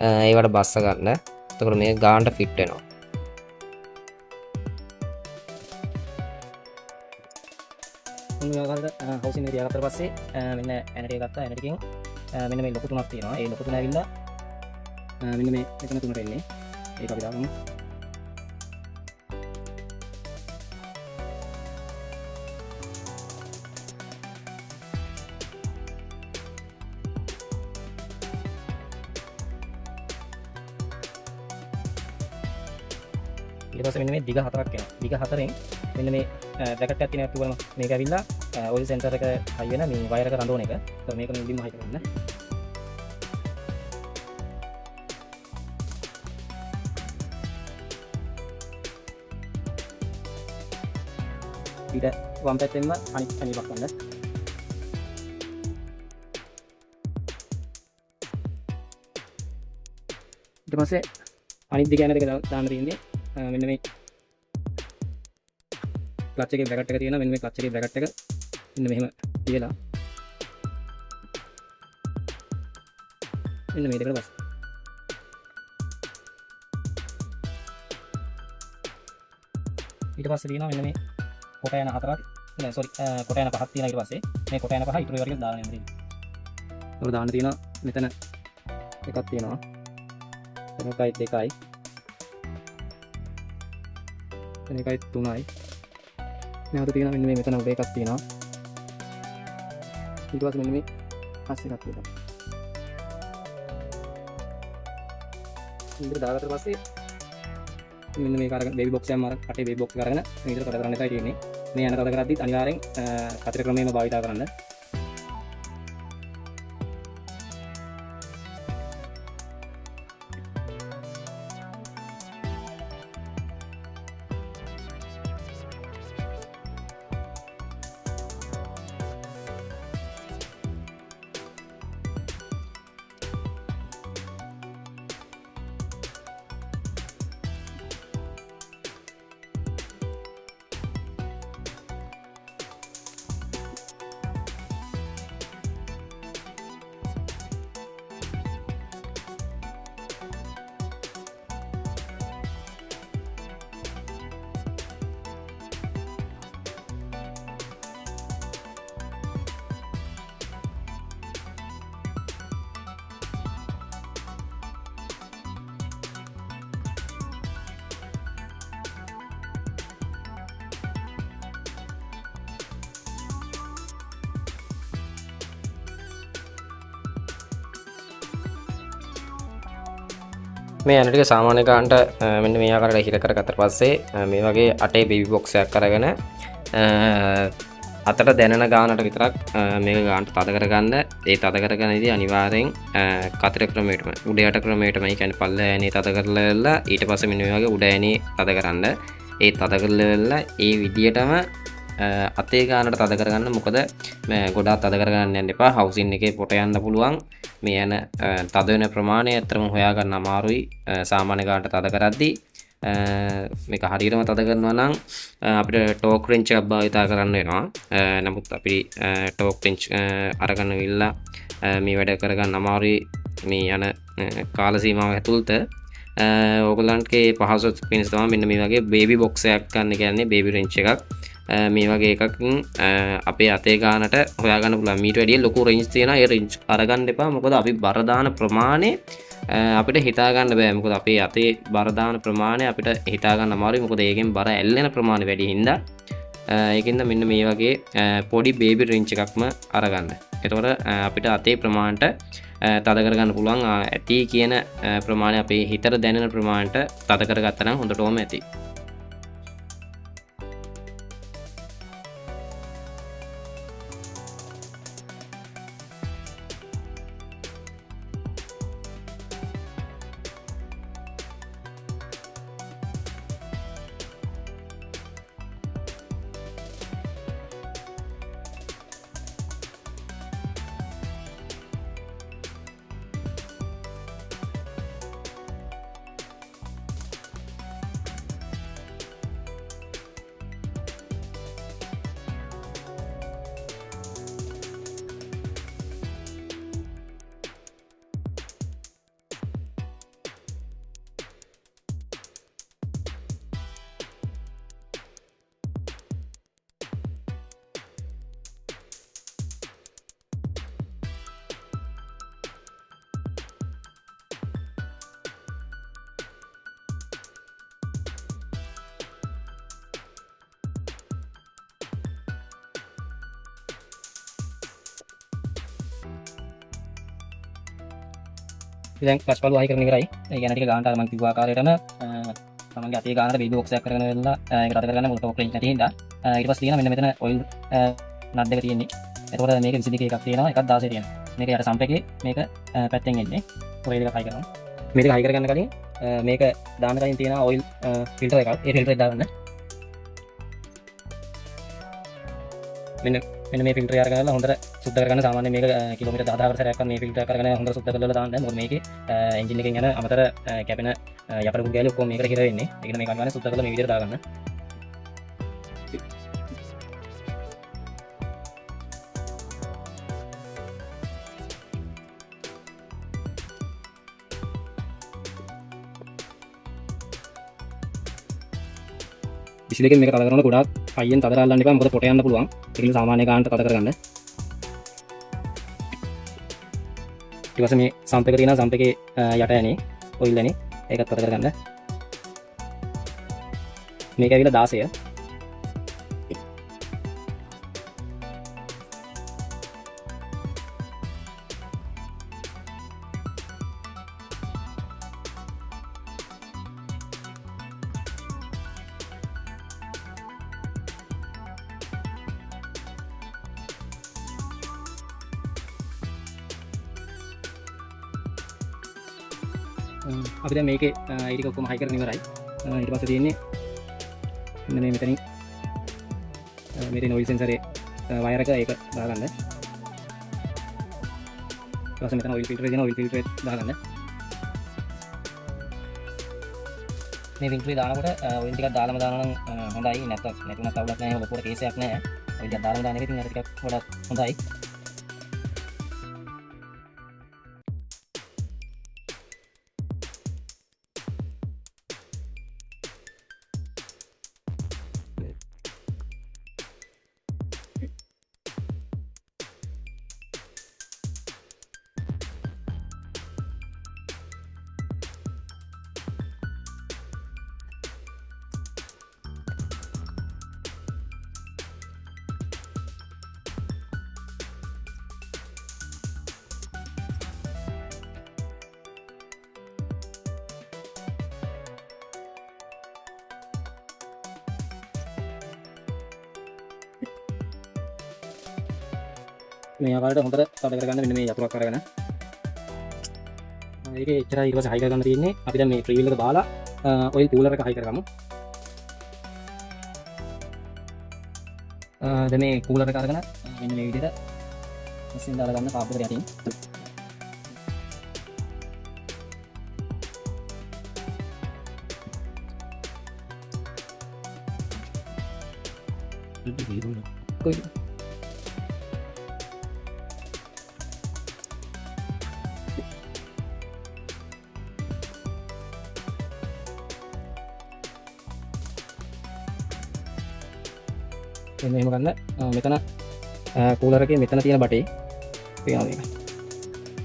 ඒවට බස්ස ගන්න. එතකොට මේ ගානට ෆිට් වෙනවා. මේ ආකාරයට හවුසින් එක තියාගත්තට පස්සේ මෙන්න ඇනටි එක ගත්තා. ඇනටිකෙන් මෙන්න මේ ලොකු තුනක් තියෙනවා. ඒ ලොකු තුන ඇවිල්ලා මෙන්න මේ මෙතන තුනට එන්නේ. ඒක අපි දාගමු. ඊට පස්සේ මෙන්න මේ දිග හතරක් එනවා. දිග හතරෙන් මෙන්න මේ බ්‍රැකට් එකක් තියෙනවා කිව්වම මේක ඇවිල්ලා ඔයිල් සෙන්සර් එක හයි වෙන මේ වයර් එක රඳවන එක. ඒත් මේක මුලින්ම හයි කරගන්න. ඊට වම් පැත්තෙන්ම අනිත් අනිවක් ගන්න. ඊට පස්සේ අනිත් දිග යන දෙක දාන්න තියෙන්නේ මෙන්න මේ ක්ලච් එකේ බ්‍රැකට් එක තියෙනවා. මෙන්න මේ ක්ලච් එකේ බ්‍රැකට් එක මෙන්න මෙහෙම තියලා මෙන්න මේ දෙකට බස්. ඊට පස්සේ තියෙනවා මෙන්න මේ කොට යන හතරක් නෑ සෝරි කොට යන පහක් තියෙනවා. ඊට පස්සේ මේ කොට යන පහ ඉතුරු ඒවා ටික දාන්න යන්න තියෙනවා. ඒක දාන්න තියෙනවා මෙතන එකක් තියෙනවා. එතනයි දෙකයි එකයි තුනයි නැවත තියෙනවා. මෙන්න මේ මෙතන උඩ එකක් තියෙනවා. ඊට පස්සේ මෙන්න මේ පස් එකක් තියෙනවා. ඉතින් දාගත්තට පස්සේ මෙන්න මේක අරගෙන බේබි බොක්ස් එකක් මාර කටේ බේබි බොක්ස් එක අරගෙන මේ විදිහට කඩ කරන්න එකයි තියෙන්නේ. මේ යන කඩ කරද්දිත් අනිවාර්යෙන් කතර ක්‍රමයෙන්ම භාවිතා කරන්න. මේ යන ටික සාමාන්‍ය ගානට මෙන්න මේ ආකාරයට හිර කරගත්තට පස්සේ මේ වගේ අටේ බේබි බොක්ස් එකක් අරගෙන අතට දැනෙන ගානට විතරක් මේක ගානට තද කරගන්න. ඒ තද කරගන්නදී අනිවාර්යෙන් කතර ක්‍රමයටම උඩ යට ක්‍රමයටම ඒ කියන්නේ පල්ල ඇනේ තද කරලා ඊට පස්සේ මෙන්න මේ වගේ උඩ ඇනේ තද කරන්න. ඒ තද කරලා ඒ විදියටම අතේ ගානට තද කරගන්න. මොකද ගොඩාක් තද කරගන්න යන්න එපා. හවුසින් එකේ පොට යන්න පුළුවන්. මේ යන තද වෙන ප්‍රමාණය අතරම හොයාගන්න අමාරුයි සාමාන්‍ය ගානට තද කරද්දී. මේක හරියටම තද කරනවා නම් අපිට ටෝක් රෙන්ච් එකක් භාවිතා කරන්න වෙනවා. නමුත් අපි ටෝක් රෙන්ච් අරගෙන ඉල්ලා මේ වැඩ කරගන්න අමාරුයි මේ යන කාල සීමාව ඇතුළත. ඕගොල්ලන්ගේ පහසුව පිණිස තමයි මෙන්න මේ වගේ බේබි බොක්ස් එකක් ගන්න කියන්නේ බේබි රෙන්ච් එකක්. මේ වගේ එකකින් අපේ අතේ ගානට හොයාගන්න පුළුවන්. මීට වැඩිය ලොකු රේන්ජ් තියෙනවා. ඒ රේන්ජ් අරගන්න එපා. මොකද අපි බර දාන ප්‍රමාණය අපිට හිතා ගන්න බෑ. මොකද අපේ අතේ බර දාන ප්‍රමාණය අපිට හිතා ගන්න අමාරුයි. මොකද ඒකෙන් බර ඇල්ලෙන ප්‍රමාණය වැඩි හින්දා ඒකින්ද මෙන්න මේ වගේ පොඩි බේබි රේන්ජ් එකක්ම අරගන්න. එතකොට අපිට අතේ ප්‍රමාණයට තද කරගන්න පුළුවන්. ඇති කියන ප්‍රමාණය අපේ හිතට දැනෙන ප්‍රමාණයට තද කරගත්තා නම් හොඳටම ඇති. දැන් ක්ලච් පළුව අහි කරන ඉවරයි. ඒ කියන්නේ ටික ගානට අර මම කිව්ව ආකාරයටම තමන්ගේ අතේ ගානට බේබි බොක්ස් එකක් කරගෙන ඉන්නලා ඒක රට කරගන්න මොකද ටෝක් රේන්ජ් නැති හින්දා ඊට පස්සේ තියෙනවා මෙන්න මෙතන ඔයිල් නට් එක තියෙන්නේ. එතකොට මේක 22 එකක් තියෙනවා, එකක් 16 තියෙනවා. මේක යට සම්ප් එකේ මේක පැත්තෙන් එන්නේ. ඔය දෙක හයි කරනවා. මේ දෙක හයි කරගන්න කලින් මේක දාන්න කලින් තියෙනවා ඔයිල් ෆිල්ටර් එකක්. ඒ ෆිල්ටර් එක දාගන්න. මෙන්න මේ ෆිල්ටර් එක අරගෙන හොඳට සුද්ධ කරගන්න. සාමාන්‍යයෙන් මේක කිලෝමීටර් 10000කට සැරයක් මේ ෆිල්ටර් කරගෙන හොඳට සුද්ධ කරලා දාන්න. මොකද මේකේ එන්ජින් එකෙන් යන අමතර කැපෙන යකඩ කුඩු ගැලි ඔක්කොම මේකට හිර වෙන්නේ. ඒකන මේක අනිවාර්යෙන් සුද්ධ කරලා මේ විදිහට දාගන්න. දෙකෙන් මේක තද කරනකොට ගොඩාක් පයියෙන් තද කරලා යන්න එපා. මොකද පොට යන්න පුළුවන්. ඒකෙන් සාමාන්‍ය ගානට තද කරගන්න. ඊට පස්සේ මේ සම්ප් එක තියෙනවා. සම්ප් එකේ යට යන්නේ ඔයිල් යන්නේ. ඒකත් තද කරගන්න. මේක ඇවිල්ලා 16. අපි දැන් මේකේ ඊටික ඔක්කොම හයි කරගෙන ඉවරයි. ඊට පස්සේ තියෙන්නේ මෙන්න මේ මෙතනින් මෙතන ඔයිල් සෙන්සරේ වයර් එක ඒක දාගන්න. ඊට පස්සේ මෙතන ඔයිල් ෆිල්ටර් එක දෙනවා. ඔයිල් ෆිල්ටර් එක දාගන්න. මේ ෆිල්ටර් එක දානකොට ඔයිල් ටිකක් දාලාම දානවා නම් හොඳයි. නැත්නම් අවුලක් නැහැ. ලොකුවට කේසයක් නැහැ. ඔයිල් ටිකක් දාලාම දාන එක ඉතින් අර ටිකක් වඩා හොඳයි. මේ ආකාරයට හොඳට තද කරගන්න මෙන්න මේ යතුරක් අරගෙන ඒක එච්චරයි ඊට පස්සේ හයි කරගන්න තියෙන්නේ අපි දැන් මේ ෆ්‍රීවිල් එක දාලා ඔයිල් කූලර් එක හයි කරගමු දැන් මේ කූලර් එක අරගෙන මෙන්න මේ විදිහට ඉස්සෙන් දාලා ගන්න කාප් එකට යටින් කොයි එහෙම ගන්න මෙතන කූලර් එකේ මෙතන තියෙන බටේ පේනවා මේක.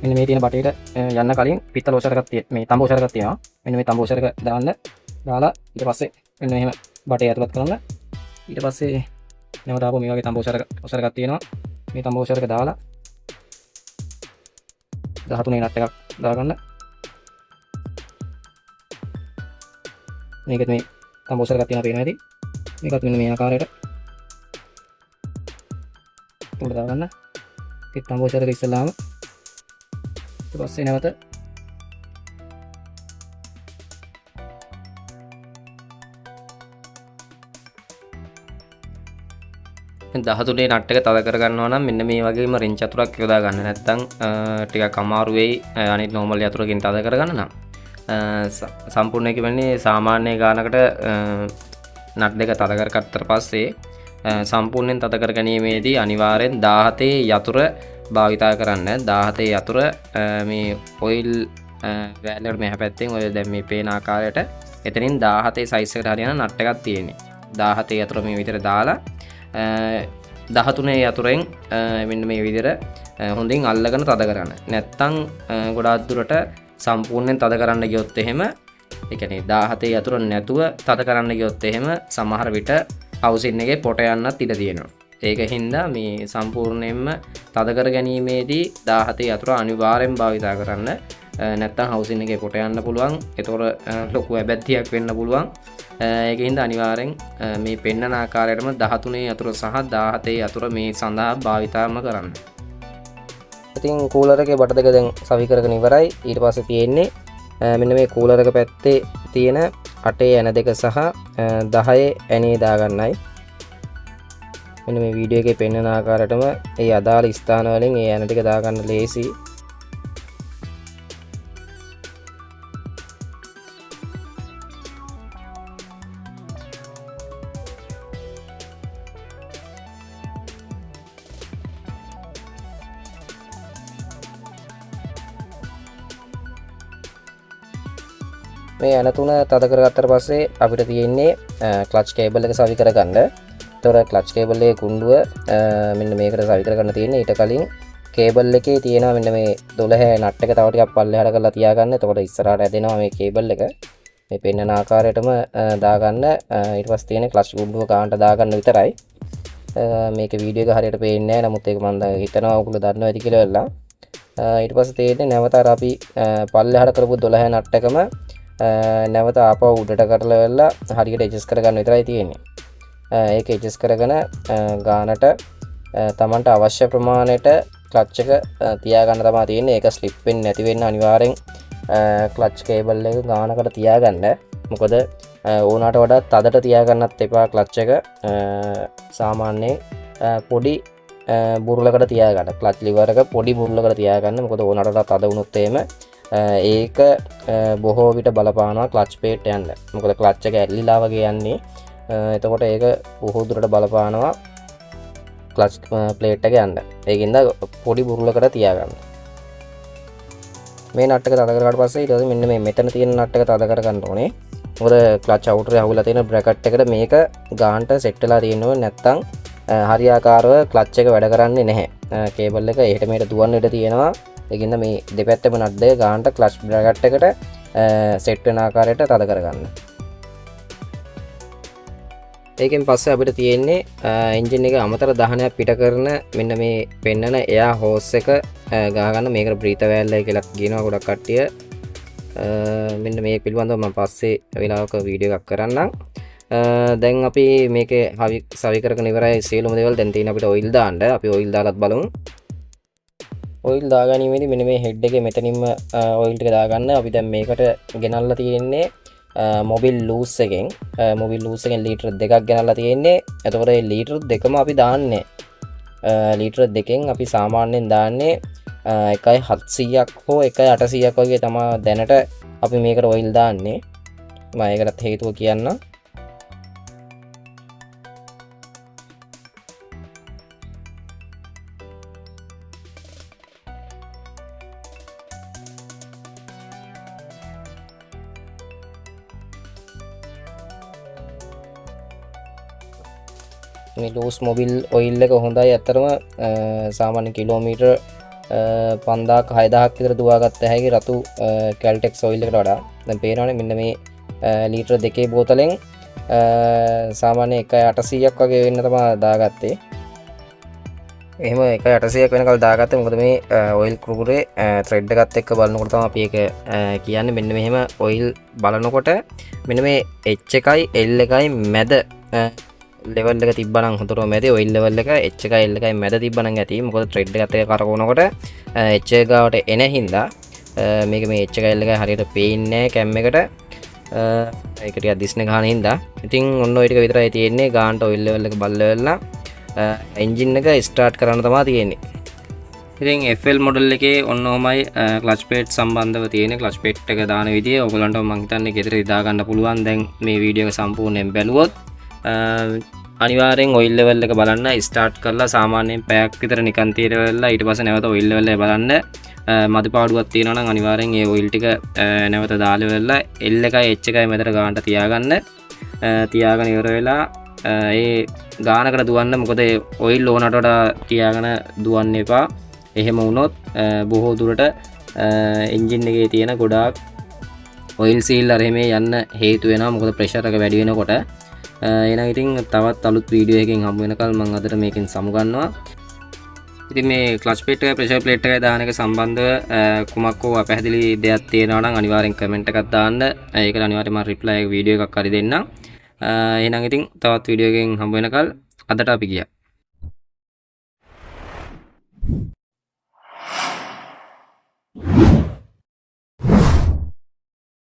මෙන්න මේ තියෙන බටේට යන්න කලින් පිත්තල වොෂර් එකක් තියෙනවා. මේ තඹ වොෂර් එකක් තියෙනවා. මෙන්න මේ තඹ වොෂර් එක දාලා ඊට පස්සේ මෙන්න මෙහෙම බටේ ඇතුළත් කරන්න. ඊට පස්සේ නැවත ආපහු මේ වගේ තඹ වොෂර් එකක් තියෙනවා. මේ තඹ වොෂර් එක දාලා 13 නට් එකක් දාගන්න. මේකත් මේ තඹ වොෂර් එකක් තියෙනවා පේනවා ඇති. මේකත් මෙන්න මේ ආකාරයට උඩ දාගන්න. ඒක තඹ වොෂර් එක ඉස්සලාම ඊට පස්සේ නැවත දහතුනේ නට් එක තද කරගන්නවා නම් මෙන්න මේ වගේම රින් චතුරක් යොදා ගන්න. නැත්නම් ටිකක් අමාරු වෙයි අනිත් නෝමල් යතුරකින් තද කරගන්න නම්. සම්පූර්ණයෙන් කියන්නේ සාමාන්‍ය ගානකට නට් දෙක තද කරගත්තට පස්සේ සම්පූර්ණයෙන් තද කර ගැනීමේදී අනිවාර්යෙන් 17 යතුර භාවිතා කරන්න. 17 යතුර මේ ඔයිල් වැලට මෙහා පැත්තෙන් ඔය දැන් මේ පේන ආකාරයට එතනින් 17 සයිස් එකට හරියන නට් එකක් තියෙන්නේ. 17 යතුර මේ විදිහට දාලා 13 යතුරෙන් මෙන්න මේ විදිහට හොඳින් අල්ලගෙන තද කරන්න. නැත්තම් ගොඩාක් දුරට සම්පූර්ණයෙන් තද කරන්න ගියොත් එහෙම ඒ කියන්නේ 17 යතුර නැතුව තද කරන්න ගියොත් එහෙම සමහර විට හවුසින් එකේ පොට යන්නත් ඉඩ තියෙනවා. ඒක හින්දා මේ සම්පූර්ණයෙන්ම තද කර ගැනීමේදී 17 යතුර අනිවාර්යෙන් භාවිතා කරන්න. නැත්තම් හවුසින් එකේ පොට යන්න පුළුවන්. ඒතකොට ලොකු ඇබැද්දියක් වෙන්න පුළුවන්. ඒක හින්දා අනිවාර්යෙන් මේ පෙන්නන ආකාරයටම 13 යතුර සහ 17 යතුර මේ සඳහා භාවිතාම කරන්න. ඉතින් කූලර් එකේ බට දෙක දැන් සවි කරගෙන ඉවරයි. ඊට පස්සේ තියෙන්නේ මෙන්න මේ කූලර් එක පැත්තේ තියෙන 8 ඇන දෙක සහ 10 ඇනේ දාගන්නයි. මෙන්න මේ වීඩියෝ එකේ පෙන්වන ආකාරයටම ඒ අදාළ ස්ථාන වලින් ඒ ඇන ටික දාගන්න ලේසි. මේ ඇන තුන තද කරගත්තට පස්සේ අපිට තියෙන්නේ ක්ලච් කේබල් එක සවි කරගන්න. ඒතකොට ක්ලච් කේබල් එකේ කුණ්ඩුව මෙන්න මේකට සවි කරගන්න තියෙන්නේ. ඊට කලින් කේබල් එකේ තියෙනවා මෙන්න මේ 12 නට් එක තව ටිකක් පල්ලෙහාට කරලා තියාගන්න. එතකොට ඉස්සරහට ඇදෙනවා මේ කේබල් එක. මේ පෙන්නන ආකාරයටම දාගන්න. ඊට පස්සේ තියෙන්නේ ක්ලච් කුණ්ඩුව කාන්ට දාගන්න විතරයි. මේක වීඩියෝ එක හරියට පේන්නේ නැහැ. නමුත් ඒක මම හිතනවා ඔයගොල්ලෝ දන්නවා ඇති කියලා වෙලා. ඊට පස්සේ තියෙන්නේ නැවත අර අපි පල්ලෙහාට කරපු 12 නට් එකම නැවත ආපහු උඩට කරලා වෙලා හරියට ඇඩ්ජස්ට් කරගන්න විතරයි තියෙන්නේ. ඒක ඇඩ්ජස්ට් කරගෙන ගානට තමන්ට අවශ්‍ය ප්‍රමාණයට ක්ලච් එක තියාගන්න තමයි තියෙන්නේ. ඒක ස්ලිප් වෙන්නේ නැති වෙන්න අනිවාර්යෙන් ක්ලච් කේබල් එක ගානකට තියාගන්න. මොකද ඕනට වඩා තදට තියාගන්නත් එපා ක්ලච් එක. සාමාන්‍යයෙන් පොඩි බුරුලකට තියාගන්න. ක්ලච් ලිවර් එක පොඩි බුරුලකට තියාගන්න. මොකද ඕනට වඩා තද වුණොත් එහෙම ඒක බොහෝ විට බලපානවා ක්ලච් ප්ලේට් යන්න. මොකද ක්ලච් එක ඇල්ලිලා වගේ යන්නේ. එතකොට ඒක බොහෝ දුරට බලපානවා ක්ලච් ප්ලේට් එක යන්න. ඒකින්ද පොඩි බුරුලකට තියාගන්න. මේ නට් එක තද කරගාට පස්සේ ඊට පස්සේ මෙන්න මේ මෙතන තියෙන නට් එක තද කරගන්න ඕනේ. මොකද ක්ලච් අවුටරේ අහුවලා තියෙන බ්‍රැකට් එකට මේක ගාන්ට සෙට් වෙලා තියෙනවා. නැත්තම් හරියාකාරව ක්ලච් එක වැඩ කරන්නේ නැහැ. කේබල් එක එහෙට මෙහෙට දුවන්න ඉඩ තියෙනවා. ඒකින්ද මේ දෙපැත්තම නට් දෙක ගාන්ට ක්ලච් බ්‍රැකට් එකට සෙට් වෙන ආකාරයට තද කරගන්න. ඒකෙන් පස්සේ අපිට තියෙන්නේ එන්ජින් එක අමතර දහනයක් පිට කරන මෙන්න මේ පෙන්නන එයා හෝස් එක ගහගන්න. මේකට බ්‍රීතර් වෑල්ව කියලා කියනවා ගොඩක් කට්ටිය. මෙන්න මේ පිළිබඳව මම පස්සේ වෙලාවක වීඩියෝ එකක් කරන්නම්. දැන් අපි මේකේ සවි කරගෙන ඉවරයි සියලුම දේවල්. දැන් තියෙන අපිට ඔයිල් දාන්න. අපි ඔයිල් දාලත් බලමු. ඔයිල් දාගැනීමේදී මෙන්න මේ හෙඩ් එකේ මෙතනින්ම ඔයිල් ටික දාගන්න. අපි දැන් මේකට ගෙනල්ලා තියෙන්නේ මොබිල් ලූස් එකෙන්. මොබිල් ලූස් එකෙන් ලීටර් 2ක් ගෙනල්ලා තියෙන්නේ. එතකොට මේ ලීටර් දෙකම අපි දාන්නේ ලීටර් දෙකෙන් අපි සාමාන්‍යයෙන් දාන්නේ 1.700ක් හෝ 1.800ක් වගේ තමයි දැනට අපි මේකට ඔයිල් දාන්නේ. මම ඒකටත් හේතුව කියන්න. මේ ලූස් මොබිල් ඔයිල් එක හොඳයි. ඇත්තටම සාමාන්‍ය කිලෝමීටර් 5000ක් 6000ක් විතර දුවාගත්ත හැකි රතු කැල්ටෙක්ස් ඔයිල් එකට වඩා. දැන් පේනවනේ මෙන්න මේ ලීටර් දෙකේ බෝතලෙන් සාමාන්‍ය 1.800ක් වගේ වෙන්න තමයි දාගත්තේ. එහෙම 1.800ක් වෙනකල් දාගත්තේ. මොකද මේ ඔයිල් කුරුරේ ත්‍රෙඩ් එකත් එක්ක බලනකොට තමයි අපි ඒක කියන්නේ. මෙන්න මෙහෙම ඔයිල් බලනකොට මෙන්න මේ H එකයි L එකයි මැද ලෙවල් එක තිබ්බනම් හොඳටම මැද ඔයිල් ලෙවල් එක H එකයි L එකයි මැද තිබ්බනම් ඇති. මොකද ත්‍රෙඩ් එකත් එක්ක කරකවනකොට H එක ගාවට එන හින්දා මේක මේ H එකයි L එකයි හරියට පේන්නේ නැහැ කැම් එකට. ඒක ටිකක් දිස්නේ ගන්න හින්දා. ඉතින් ඔන්න ඔය ටික විතරයි තියෙන්නේ. ගානට ඔයිල් ලෙවල් එක බලලා එන්ජින් එක ස්ටාර්ට් කරන්න තමයි තියෙන්නේ. ඉතින් FL මොඩල් එකේ ඔන්න ඔහමයි ක්ලච් ප්ලේට් සම්බන්ධව තියෙන ක්ලච් ප්ලේට් එක දාන විදිය. ඔයගලන්ට මම හිතන්නේ ගෙදර ඉදා ගන්න පුළුවන්. දැන් මේ වීඩියෝ එක සම්පූර්ණයෙන් බැලුවොත් අනිවාර්යෙන් ඔයිල් ලෙවල් එක බලන්න. ස්ටාර්ට් කරලා සාමාන්‍යයෙන් පැයක් විතර නිකන් තියලා ඊට පස්සේ නැවත ඔයිල් ලෙවල් එක බලන්න. මදිපාඩුවක් තියෙනවා නම් අනිවාර්යෙන් ඒ ඔයිල් ටික නැවත දාලා වෙලා L එකයි H එකයි මැදට ගානට තියාගන්න. තියාගෙන ඉවර වෙලා ඒ ගානකට දුවන්න. මොකද ඔයිල් ඕනට වඩා තියාගෙන දුවන්න එපා. එහෙම වුණොත් බොහෝ දුරට එන්ජින් එකේ තියෙන ගොඩාක් ඔයිල් සීල් අර එහෙම යන්න හේතු වෙනවා. මොකද ප්‍රෙෂර් එක වැඩි වෙනකොට. එහෙනම් ඉතින් තවත් අලුත් වීඩියෝ එකකින් හමු වෙනකල් මම අදට මේකෙන් සමු ගන්නවා. ඉතින් මේ ක්ලච් ප්ලේට් එකයි ප්‍රෙෂර් ප්ලේට් එකයි දාන එක සම්බන්ධව කුමක් හෝ අපැහැදිලි දෙයක් තියෙනවා නම් අනිවාර්යෙන් කමෙන්ට් එකක් දාන්න. ඒකට අනිවාර්යෙන් මම රිප්ලයි වීඩියෝ එකක් හරි දෙන්නම්. එහෙනම් ඉතින් තවත් වීඩියෝ එකකින් හමු වෙනකල් අදට අපි ගියා.